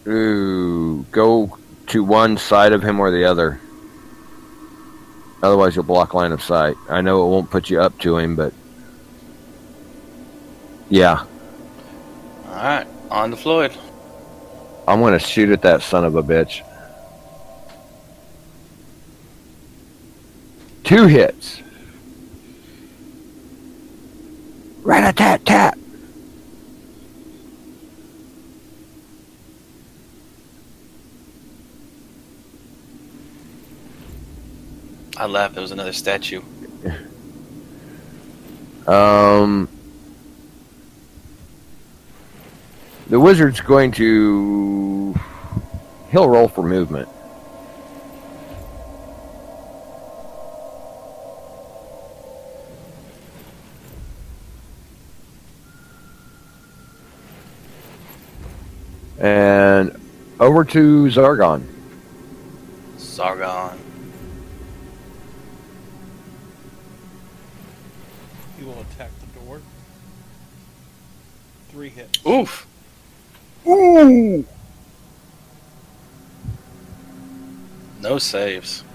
Ooh, go to one side of him or the other. Otherwise, you'll block line of sight. I know it won't put you up to him, but yeah. Alright, on to Floyd. I'm going to shoot at that son of a bitch. 2 hits. Rat-a-tat-tat. I laughed, there was another statue. The wizard's going to... He'll roll for movement. And over to Zargon. Sargon. He will attack the door. 3 hits. Oof. Ooh! No saves.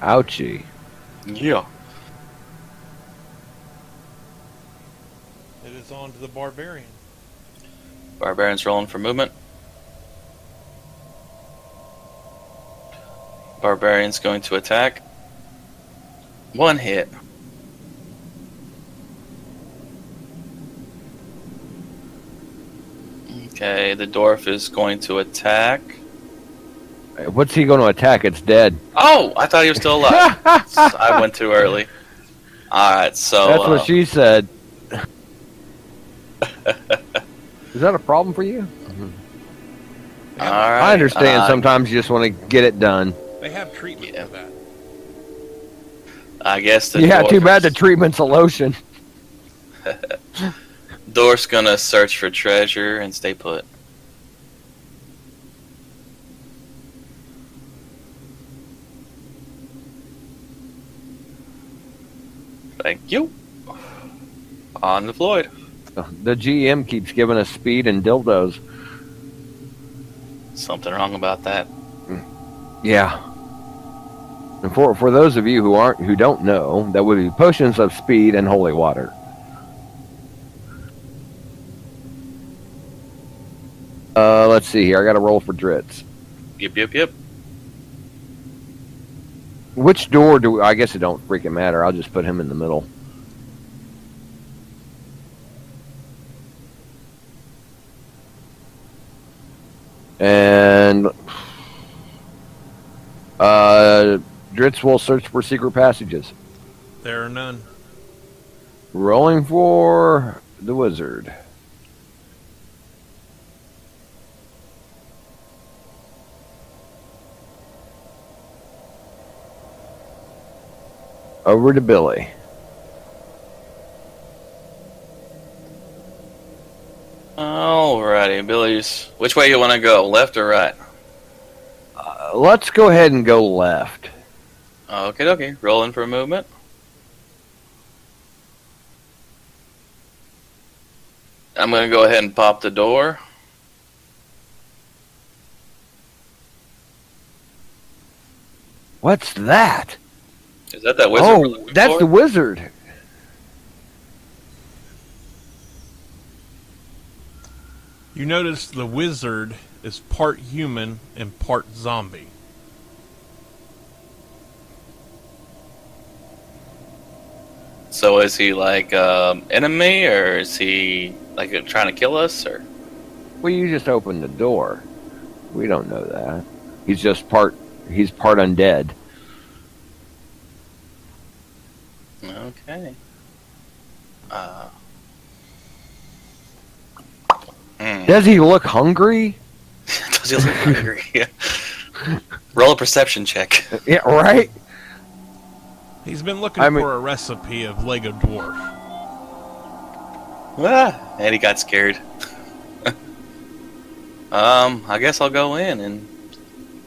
Ouchie. Yeah. It is on to the barbarian. Barbarian's rolling for movement. Barbarian's going to attack. 1 hit. Okay, the dwarf is going to attack. What's he going to attack? It's dead. Oh, I thought he was still alive. I went too early. Alright, so... That's what she said. Is that a problem for you? Alright. I understand sometimes you just want to get it done. They have treatment for that. I guess the Yeah, dwarf too bad the is- treatment's a lotion. Dwarf's gonna search for treasure and stay put. Thank you. On to Floyd. The GM keeps giving us speed and dildos. Something wrong about that. Yeah. And for those of you who don't know, that would be potions of speed and holy water. Let's see here. I got to roll for Dritz. Yep. Which door do I guess it don't freaking matter. I'll just put him in the middle. And Dritz will search for secret passages. There are none. Rolling for the wizard. Over to Billy. Alrighty, Billy's. Which way you want to go, left or right? Let's go ahead and go left. Okay. Rolling for movement. I'm gonna go ahead and pop the door. What's that? Is that wizard? we're Oh, looking that's for? the wizard. You notice the wizard is part human and part zombie. So is he like enemy, or is he like trying to kill us, or? Well, you just opened the door. We don't know that. He's just part undead. Okay. Does he look hungry? Does he look hungry? Roll a perception check. Yeah, right? He's been looking for a recipe of Lego Dwarf. And he got scared. I guess I'll go in and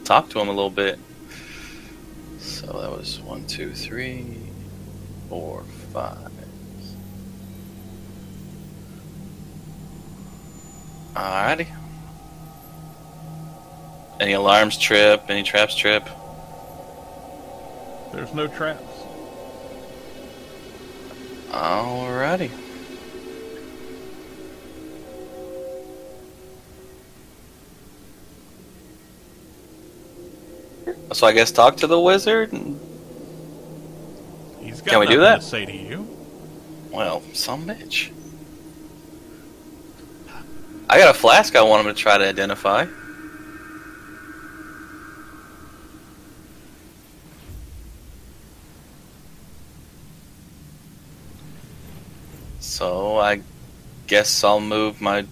talk to him a little bit. So that was 1, 2, 3, 4, 5. Alrighty. Any alarms trip? Any traps trip? There's no traps. Alrighty. So I guess talk to the wizard? And... He's got Can we do nothing that? to say to you. Well, some bitch. I got a flask I want him to try to identify. So I guess I'll move my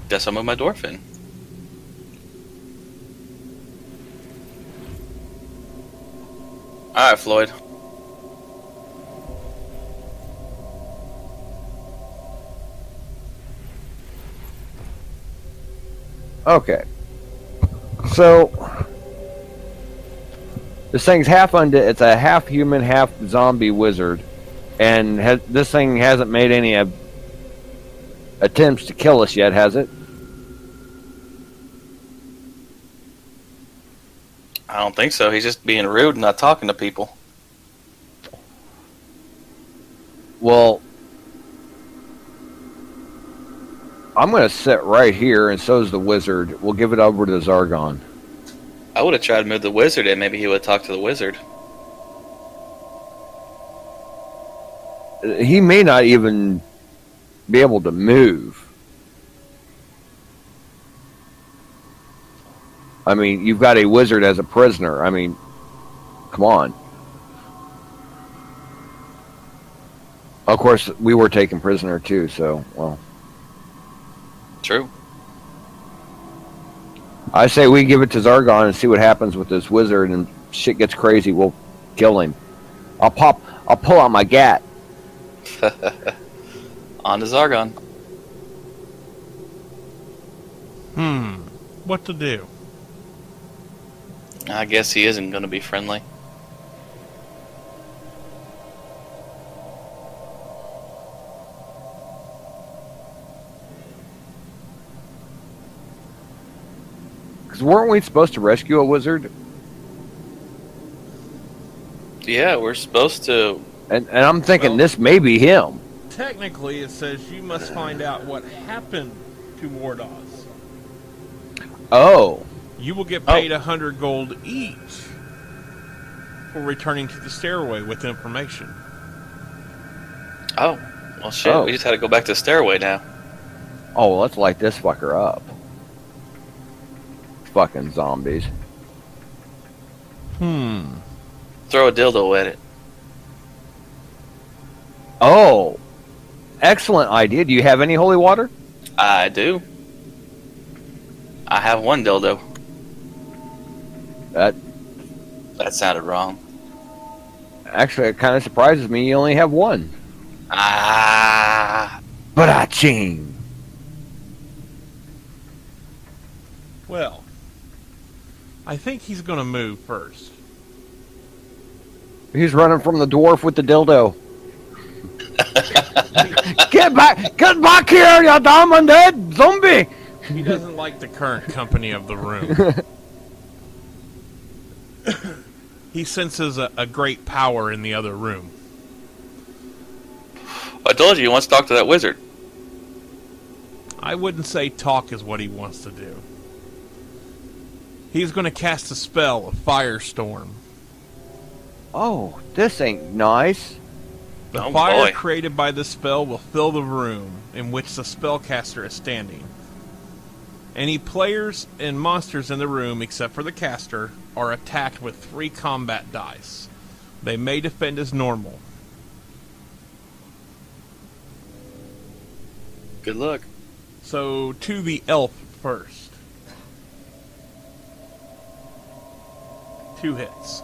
dwarf in. Alright, Floyd. Okay. So this thing's half undead. It's a half human, half zombie wizard, and this thing hasn't made any attempts to kill us yet, has it? I don't think so. He's just being rude and not talking to people. Well, I'm going to sit right here, and so is the wizard. We'll give it over to Zargon. I would have tried to move the wizard in. Maybe he would talk to the wizard. He may not even be able to move. I mean, you've got a wizard as a prisoner. I mean, come on. Of course, we were taken prisoner too, so, well. True. I say we give it to Zargon and see what happens with this wizard, and shit gets crazy, we'll kill him. I'll pull out my gat. On to Zargon. What to do? I guess he isn't going to be friendly. Because weren't we supposed to rescue a wizard? Yeah, we're supposed to. And I'm thinking this may be him. Technically, it says you must find out what happened to Wardoz. Oh. You will get paid 100 gold each for returning to the stairway with information. Oh, well, shit. Oh. We just had to go back to the stairway now. Oh, well, let's light this fucker up. Fucking zombies. Throw a dildo at it. Oh. Excellent idea. Do you have any holy water? I do. I have one dildo. That sounded wrong. Actually, it kind of surprises me you only have one. Ah. Ba-da-ching. Well, I think he's going to move first. He's running from the dwarf with the dildo. Get back here, you damn undead zombie! He doesn't like the current company of the room. He senses a great power in the other room. I told you he wants to talk to that wizard. I wouldn't say talk is what he wants to do. He's going to cast a spell, a firestorm. Oh, this ain't nice. The Oh, fire boy. created by the spell will fill the room in which the spellcaster is standing. Any players and monsters in the room, except for the caster, are attacked with 3 combat dice. They may defend as normal. Good luck. So, to the elf first. 2 hits.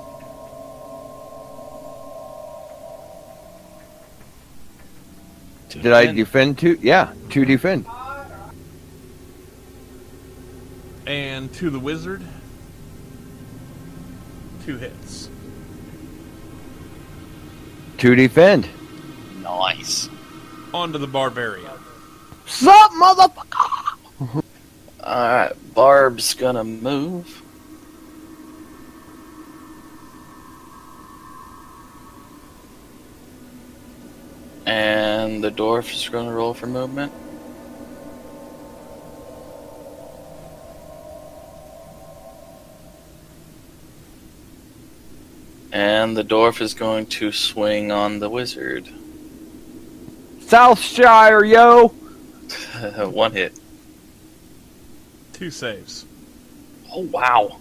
Did I defend 2? Yeah, 2 defend. And to the wizard, 2 hits. 2 defend. Nice. On to the barbarian. Sup, motherfucker? Alright, Barb's gonna move. And the dwarf is gonna roll for movement. And the dwarf is going to swing on the wizard. Southshire, yo! 1 hit. 2 saves. Oh, wow.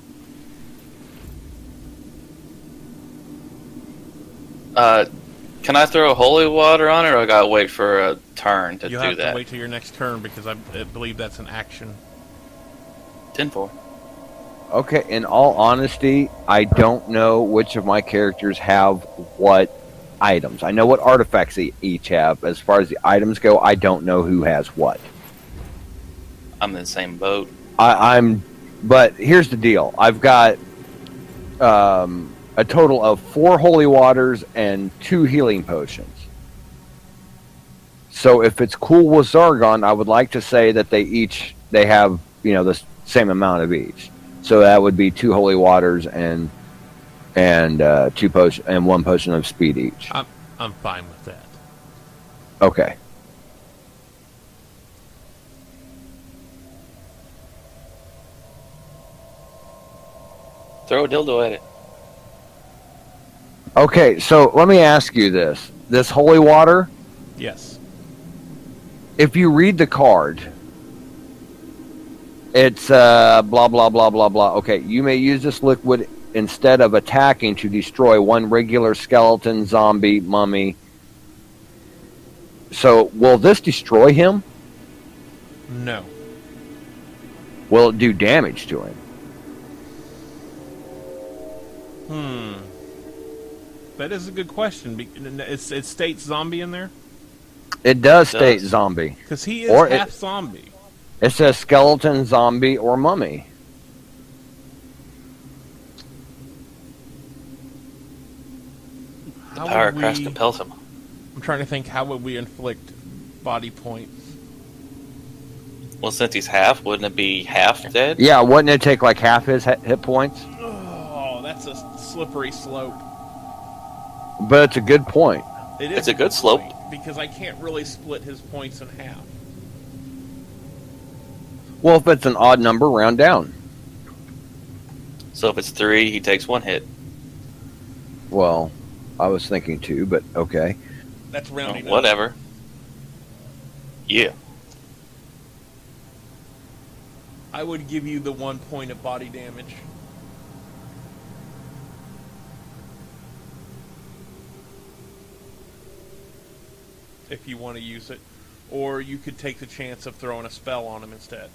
Can I throw holy water on it, or I gotta wait for a turn to You'll do have that? to wait till your next turn because I believe that's an action. 10-4. Okay, in all honesty, I don't know which of my characters have what items. I know what artifacts they each have. As far as the items go, I don't know who has what. I'm in the same boat. But here's the deal. I've got a total of 4 holy waters and 2 healing potions. So if it's cool with Zargon, I would like to say that they have, the same amount of each. So that would be 2 holy waters and 2 potion and 1 potion of speed each. I'm fine with that. Okay. Throw a dildo at it. Okay, so let me ask you this. This holy water, Yes. if you read the card, it's blah, blah, blah, blah, blah. Okay, you may use this liquid instead of attacking to destroy 1 regular skeleton, zombie, mummy. So, will this destroy him? No. Will it do damage to him? That is a good question. It states zombie in there? It does It state does. zombie. Because he is Or half zombie. It says skeleton, zombie, or mummy. The power of Christ compels him. I'm trying to think, how would we inflict body points? Well, since he's half, wouldn't it be half dead? Yeah, wouldn't it take like half his hit points? Oh, that's a slippery slope. But it's a good point. It is It's a good slope. point, because I can't really split his points in half. Well, if it's an odd number, round down. So if it's 3, he takes 1 hit. Well, I was thinking 2, but okay. That's rounding up. Whatever. Yeah. I would give you the 1 point of body damage. If you want to use it. Or you could take the chance of throwing a spell on him instead.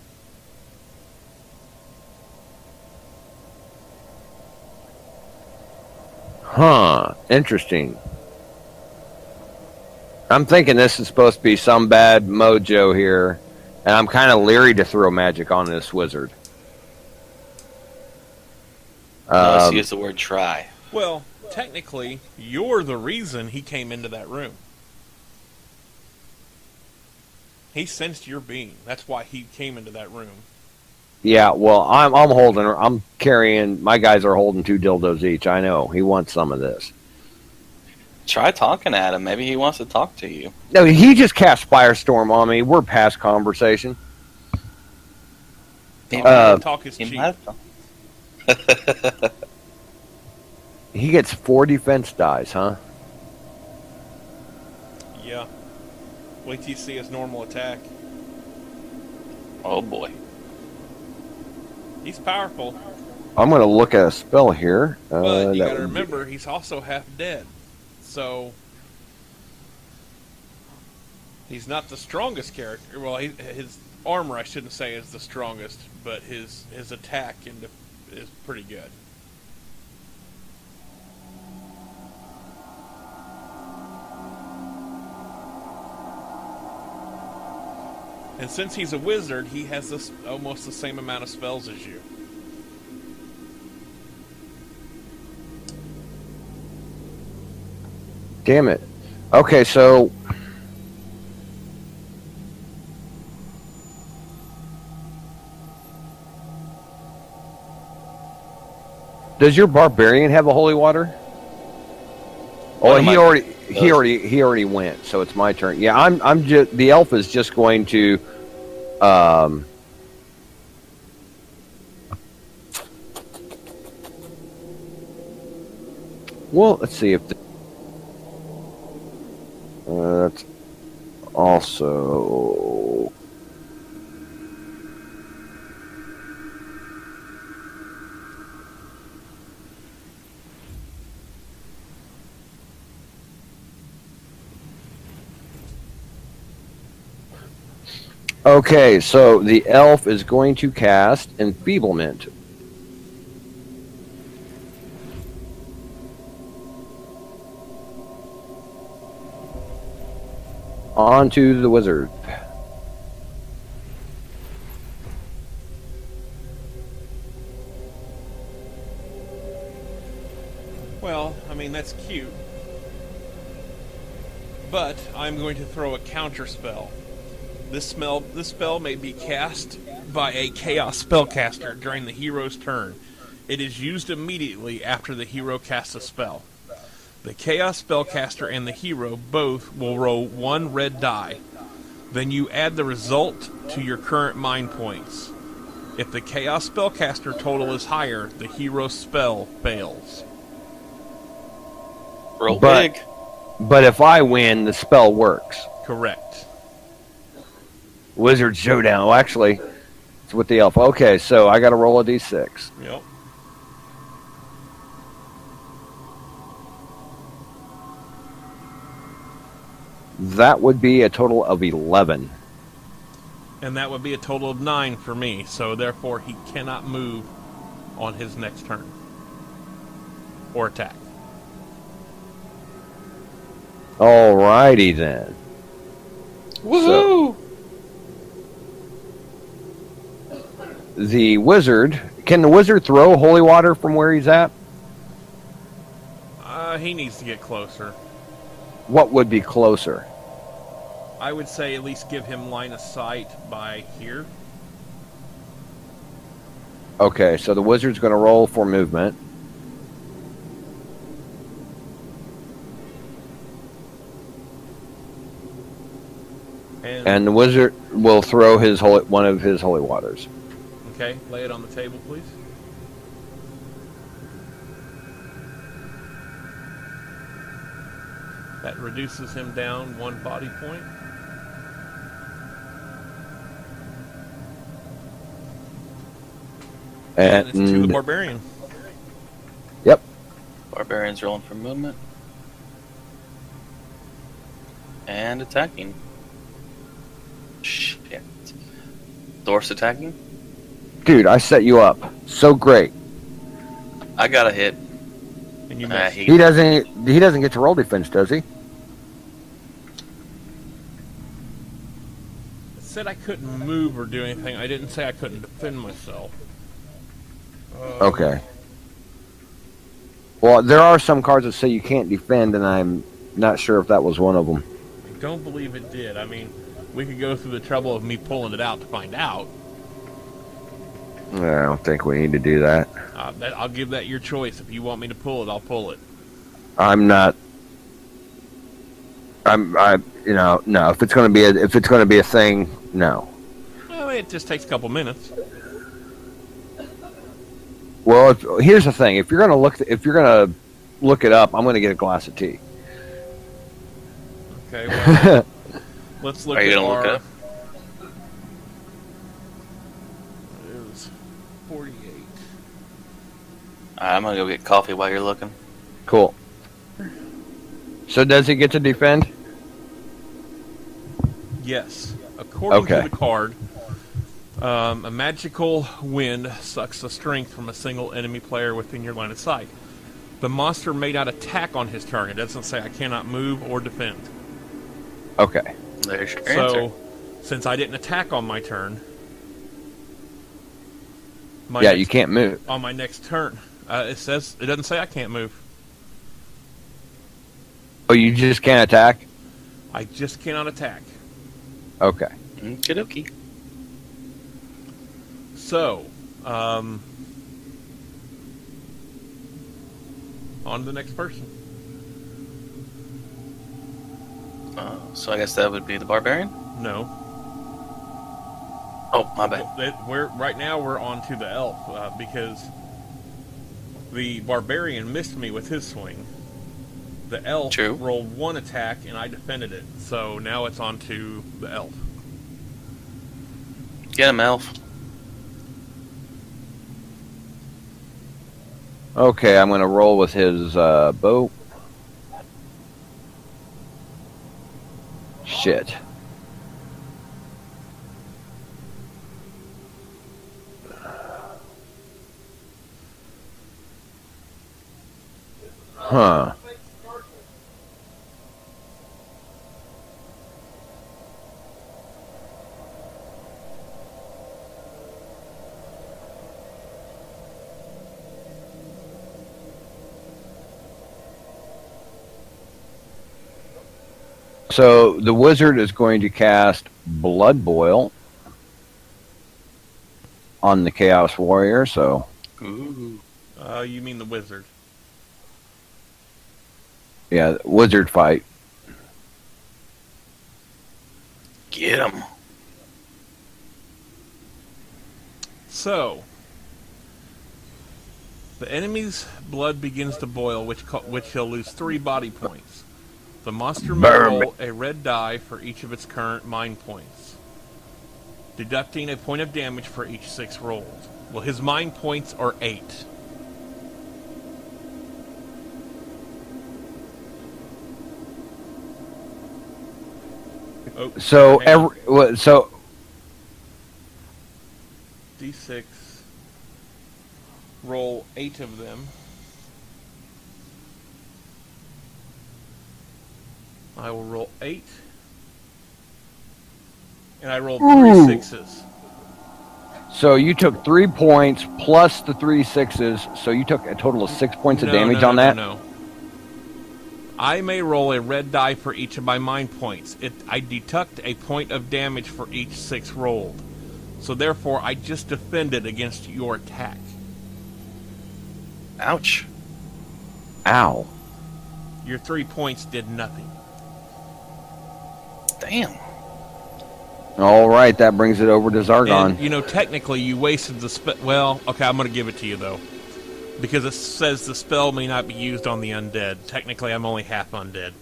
Huh. Interesting. I'm thinking this is supposed to be some bad mojo here, and I'm kind of leery to throw magic on this wizard. Let's use the word try. Well, technically, you're the reason he came into that room. He sensed your being. That's why he came into that room. Yeah, well, I'm carrying, my guys are holding 2 dildos each. I know. He wants some of this. Try talking at him. Maybe he wants to talk to you. No, he just cast Firestorm on me. We're past conversation. Talk is He cheap. might- He gets 4 defense dice, huh? Yeah. Wait till you see his normal attack. Oh boy. He's powerful. I'm going to look at a spell here. But you that gotta would be- remember, he's also half dead. So, he's not the strongest character. Well, his armor, I shouldn't say, is the strongest, but his attack is pretty good. And since he's a wizard, he has almost the same amount of spells as you. Damn it. Okay, so does your barbarian have a holy water? Oh, One of my- he already went, so it's my turn. Yeah, I'm just, the elf is just going to well, let's see if that's also okay. So the elf is going to cast Enfeeblement. On to the wizard. Well, I mean, that's cute. But I'm going to throw a counter spell. This spell may be cast by a Chaos spellcaster during the hero's turn. It is used immediately after the hero casts a spell. The Chaos spellcaster and the hero both will roll 1 red die. Then you add the result to your current mind points. If the Chaos spellcaster total is higher, the hero spell fails. Roll But- big. But if I win, the spell works. Correct. Wizard Showdown. Well, actually, it's with the elf. Okay, so I got to roll a d6. Yep. That would be a total of 11. And that would be a total of 9 for me, so therefore he cannot move on his next turn. Or attack. Alrighty then. Woohoo! The wizard. Can the wizard throw holy water from where he's at? He needs to get closer. What would be closer? I would say at least give him line of sight by here. Okay, so the wizard's going to roll for movement. And the wizard will throw one of his holy waters. Okay, lay it on the table, please. That reduces him down 1 body point. And it's to the barbarian. Yep. Barbarian's rolling for movement. And attacking. Shit. Dwarf's attacking? Dude, I set you up. So great. I got a hit. And you missed. He doesn't get to roll defense, does he? It said I couldn't move or do anything. I didn't say I couldn't defend myself. Okay. Well, there are some cards that say you can't defend, and I'm not sure if that was one of them. I don't believe it did. I mean, we could go through the trouble of me pulling it out to find out. I don't think we need to do that. I'll give that your choice. If you want me to pull it, I'll pull it. I'm not. No. If it's going to be a thing, no. Well, it just takes a couple minutes. Well, here's the thing: if you're going to look it up, I'm going to get a glass of tea. Okay. Well, let's look Are you at gonna look it our. up? It was 48. I'm gonna go get coffee while you're looking. Cool. So does he get to defend? Yes. According to Okay. the card, a magical wind sucks the strength from a single enemy player within your line of sight. The monster may not attack on his turn. It doesn't say I cannot move or defend. Okay. There's your So, answer. since I didn't attack on my turn, You can't move. on my next turn, it doesn't say I can't move. Oh, you just can't attack? I just cannot attack. Okay. Okie dokie. So, on to the next person. So I guess that would be the barbarian? No. Oh, my bad. Right now we're on to the elf because the barbarian missed me with his swing. The elf True. rolled 1 attack and I defended it. So now it's on to the elf. Get him, elf. Okay, I'm going to roll with his bow. Shit. Huh. So the wizard is going to cast Blood Boil on the Chaos Warrior. So Ooh. You mean the wizard? yeah, wizard fight. Get him. So, the enemy's blood begins to boil, which he'll lose 3 body points. The monster may roll a red die for each of its current mind points, deducting a point of damage for each 6 rolls. Well, his mind points are 8. Oh, So hang on. so D6. Roll 8 of them. I will roll 8. And I rolled 3 6s. So you took 3 points plus the 3 6s. So you took a total of 6 points of damage on that. No. I may roll a red die for each of my mind points. I deduct a point of damage for each 6 rolled. So therefore, I just defended against your attack. Ouch. Ow. Your 3 points did nothing. Damn. All right, that brings it over to Zargon. And, technically, you wasted the spell. Well, okay, I'm going to give it to you, though. Because it says the spell may not be used on the undead. Technically, I'm only half undead.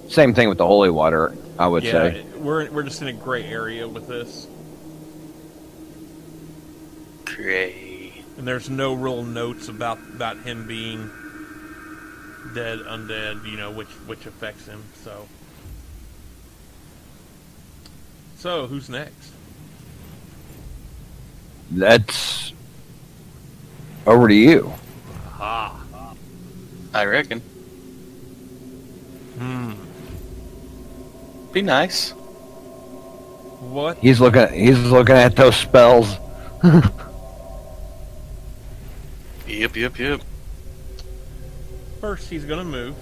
Same thing with the holy water, I would say. We're just in a gray area with this. Great. And there's no real notes about him being dead, undead, which affects him, so. So, who's next? That's over to you. Aha. I reckon. Be nice. What? He's looking at those spells. Yep. First, he's gonna move.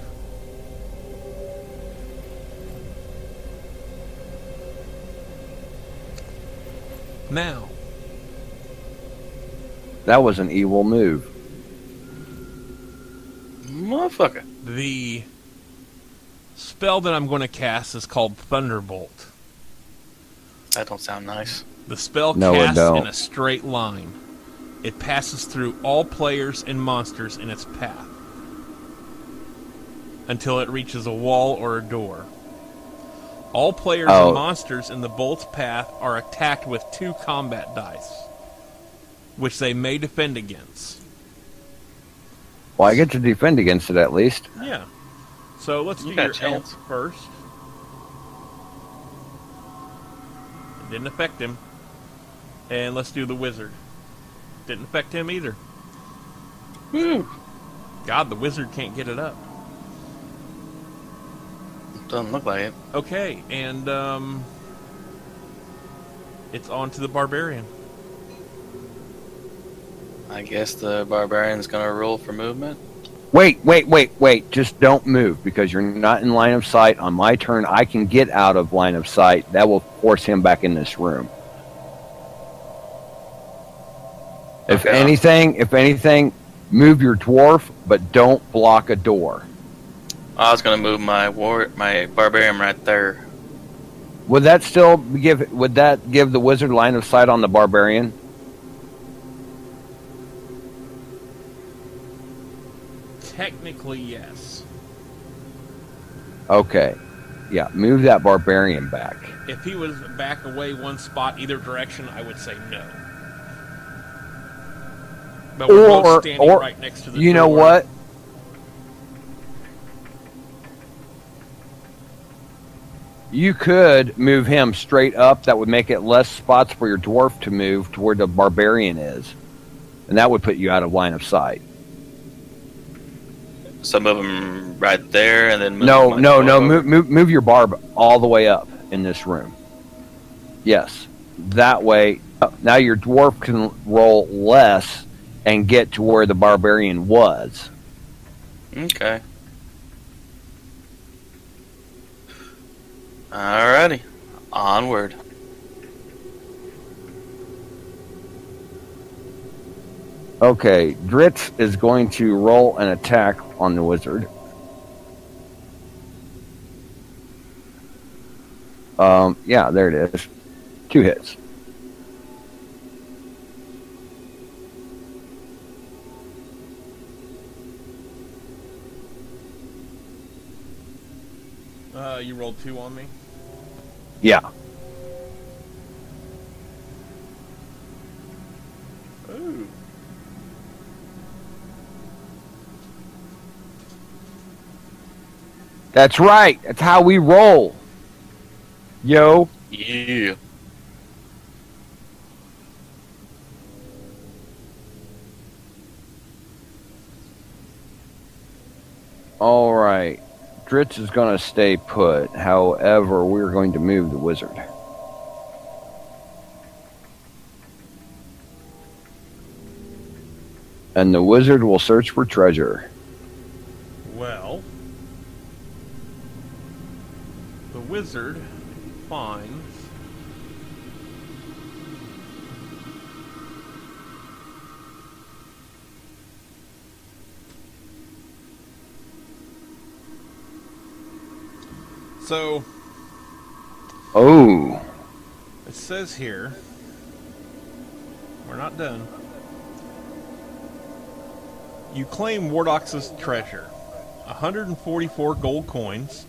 Now. That was an evil move. Motherfucker. The spell that I'm going to cast is called Thunderbolt. That don't sound nice. The spell No, it casts don't. in a straight line. It passes through all players and monsters in its path until it reaches a wall or a door. All players and monsters in the bolt's path are attacked with 2 combat dice, which they may defend against. Well, I get to defend against it at least. Yeah. So let's do You got a your chance. elf first. It didn't affect him. And let's do the wizard. Didn't affect him either. Woo. God, the wizard can't get it up. Doesn't look like it. Okay, and it's on to the barbarian. I guess the barbarian's gonna roll for movement. Wait. Just don't move because you're not in line of sight. On my turn, I can get out of line of sight. That will force him back in this room. If Okay. anything, move your dwarf, but don't block a door. I was gonna move my barbarian right there. Would that give the wizard line of sight on the barbarian? Technically, yes. Okay. Yeah, move that barbarian back. If he was back away one spot either direction, I would say no. But we're both standing right next to the door. You know what? You could move him straight up. That would make it less spots for your dwarf to move to where the barbarian is. And that would put you out of line of sight. So move him right there, and then move No. my dwarf over. Move your barb all the way up in this room. Yes. That way, now your dwarf can roll less and get to where the barbarian was. Okay. Alrighty. Onward. Okay, Dritz is going to roll an attack on the wizard. Yeah, there it is. 2 hits. You rolled 2 on me. Yeah. Ooh. That's right. That's how we roll. Yo. Yeah. All right. Dritz is going to stay put. However, we're going to move the wizard. And the wizard will search for treasure. Well, the wizard finds so Oh. it says here, we're not done. You claim Wardoz's treasure, 144 gold coins.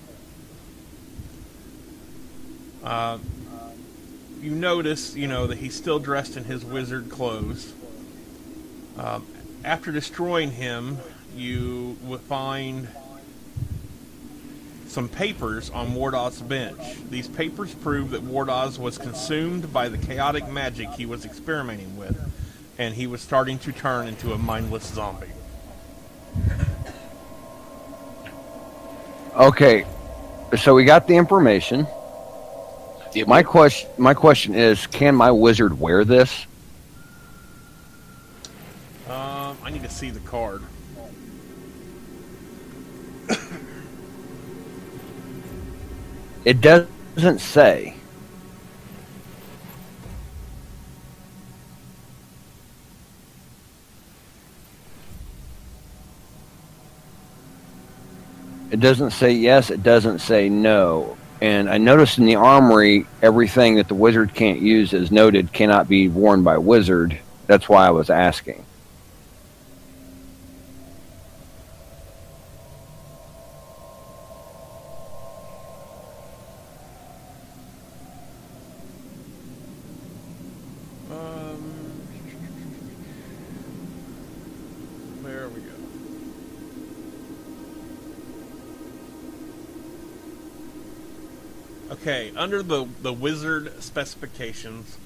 You notice, that he's still dressed in his wizard clothes. After destroying him, you will find some papers on Wardoz's bench. These papers prove that Wardoz was consumed by the chaotic magic he was experimenting with, and he was starting to turn into a mindless zombie. Okay. So we got the information. Yep. My question is, can my wizard wear this? I need to see the card. It doesn't say. It doesn't say yes, it doesn't say no. And I noticed in the armory, everything that the wizard can't use is noted cannot be worn by wizard. That's why I was asking. There we go. Okay, under the wizard specifications,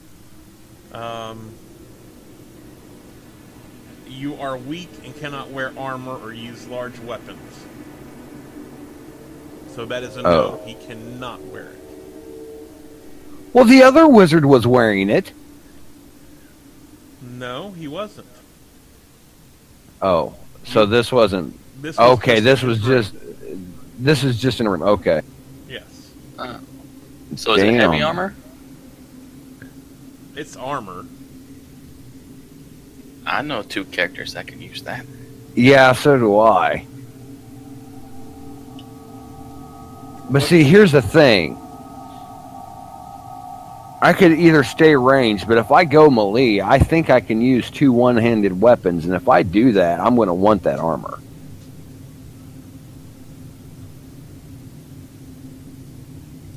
you are weak and cannot wear armor or use large weapons. So that is a no. He cannot wear it. Well, the other wizard was wearing it. No, he wasn't. Oh, so this wasn't. This was Okay, just this in was his room. just. This is just in a room. Okay. Yes. So is it heavy Damn. armor? It's armor. I know 2 characters that can use that. Yeah, so do I. But see, here's the thing. I could either stay ranged, but if I go melee, I think I can use 2 one-handed weapons, and if I do that, I'm going to want that armor.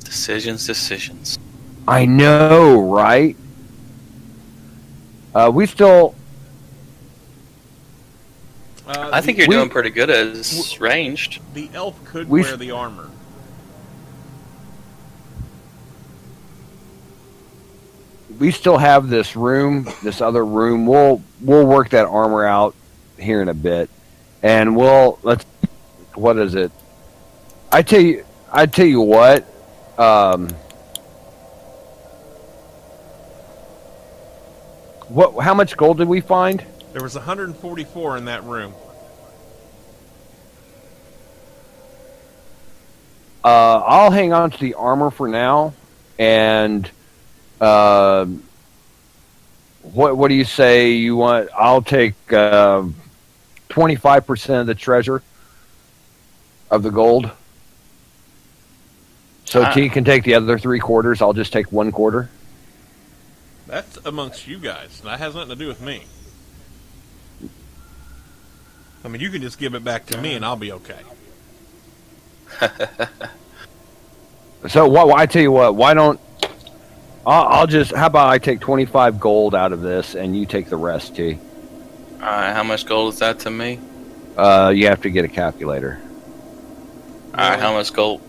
Decisions. I know, right? We still... I think you're doing pretty good as ranged. The elf could We- wear the armor. We still have this room, this other room. We'll work that armor out here in a bit, and let's. What is it? I tell you what. What? How much gold did we find? There was 144 in that room. I'll hang on to the armor for now, and what do you say? You want? I'll take 25% of the treasure of the gold. So T can take the other 3/4. I'll just take 1/4. That's amongst you guys. That has nothing to do with me. I mean, you can just give it back to me, and I'll be okay. So I tell you what. Why don't I'll just? How about I take 25 gold out of this, and you take the rest, T. All right, how much gold is that to me? You have to get a calculator. All right, how much gold?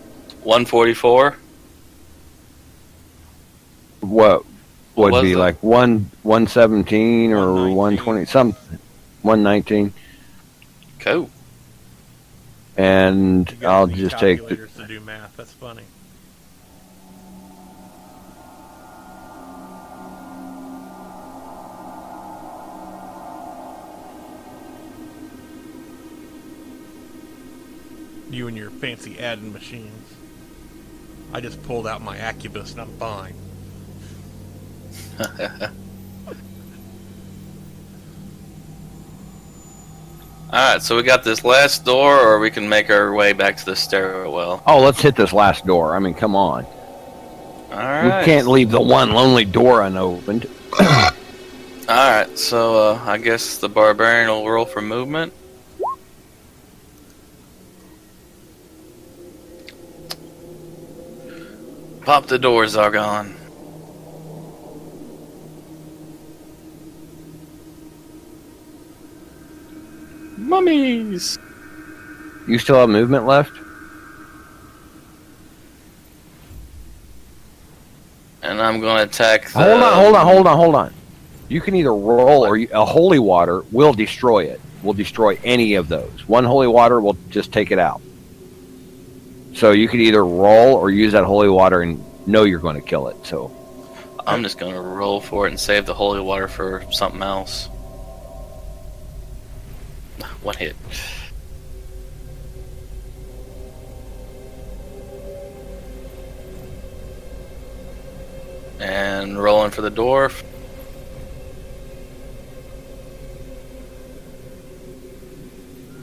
144. What would was be it? like 117 or 120 something, 119, Cool. and You guys I'll need just take the, calculators to do math. That's funny. You and your fancy adding machines. I just pulled out my Accubus and I'm fine. Alright, so we got this last door, or we can make our way back to the stairwell. oh, let's hit this last door. I mean, come on. Alright. We can't leave the one lonely door unopened. Alright, so I guess the barbarian will roll for movement. Pop the door, Zargon. Mummies! You still have movement left? And I'm going to attack the... Hold on. You can either roll or a holy water will destroy it. Will destroy any of those. One holy water will just take it out. So you could either roll or use that holy water and know you're going to kill it. So I'm just going to roll for it and save the holy water for something else. One hit. And rolling for the dwarf.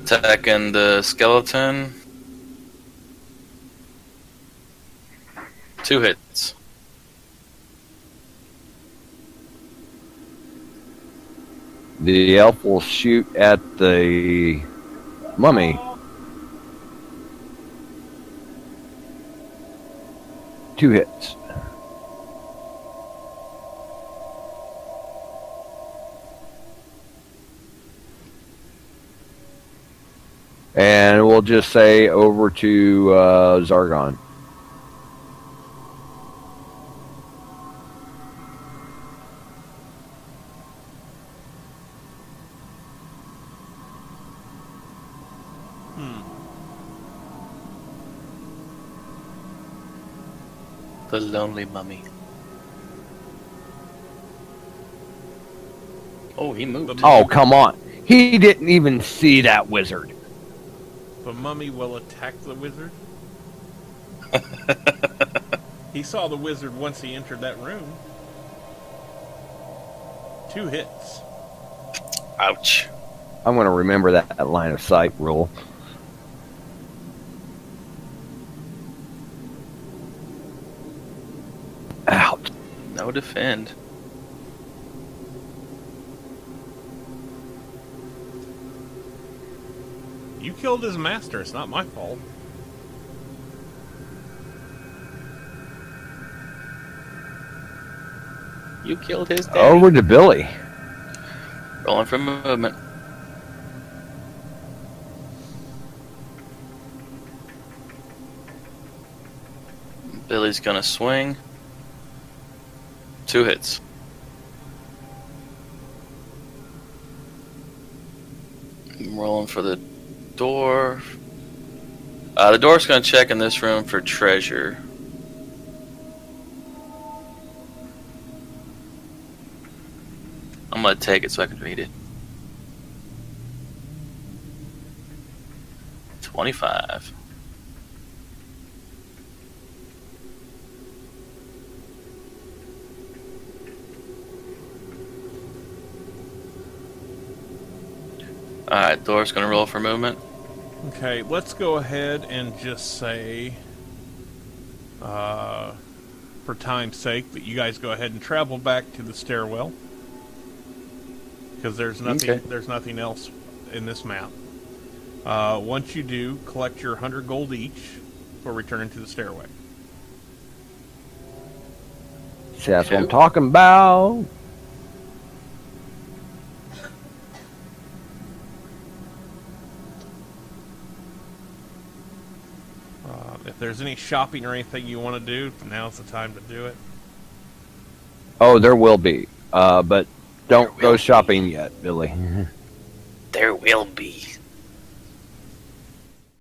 Attacking the skeleton. 2 hits. the elf will shoot at the mummy. 2 hits. And we'll just say over to Zargon. The lonely mummy. Oh, he moved. Oh, come on. He didn't even see that wizard. The mummy will attack the wizard? He saw the wizard once he entered that room. 2 hits. Ouch. I'm going to remember that line of sight rule. Out. No defend. You killed his master. It's not my fault. You killed his daddy. Over to Billy. Rolling for movement. Billy's gonna swing. 2 hits. I'm rolling for the door. The door's gonna check in this room for treasure. I'm gonna take it so I can read it. 25. Alright, Thor's gonna roll for movement. Okay, let's go ahead and just say, for time's sake, that you guys go ahead and travel back to the stairwell, because there's nothing. Okay. There's nothing else in this map. Once you do, collect your 100 gold each for returning to the stairway. See, that's what I'm talking about. If there's any shopping or anything you want to do, now's the time to do it. Oh, there will be. But don't go shopping yet, Billy. There will be.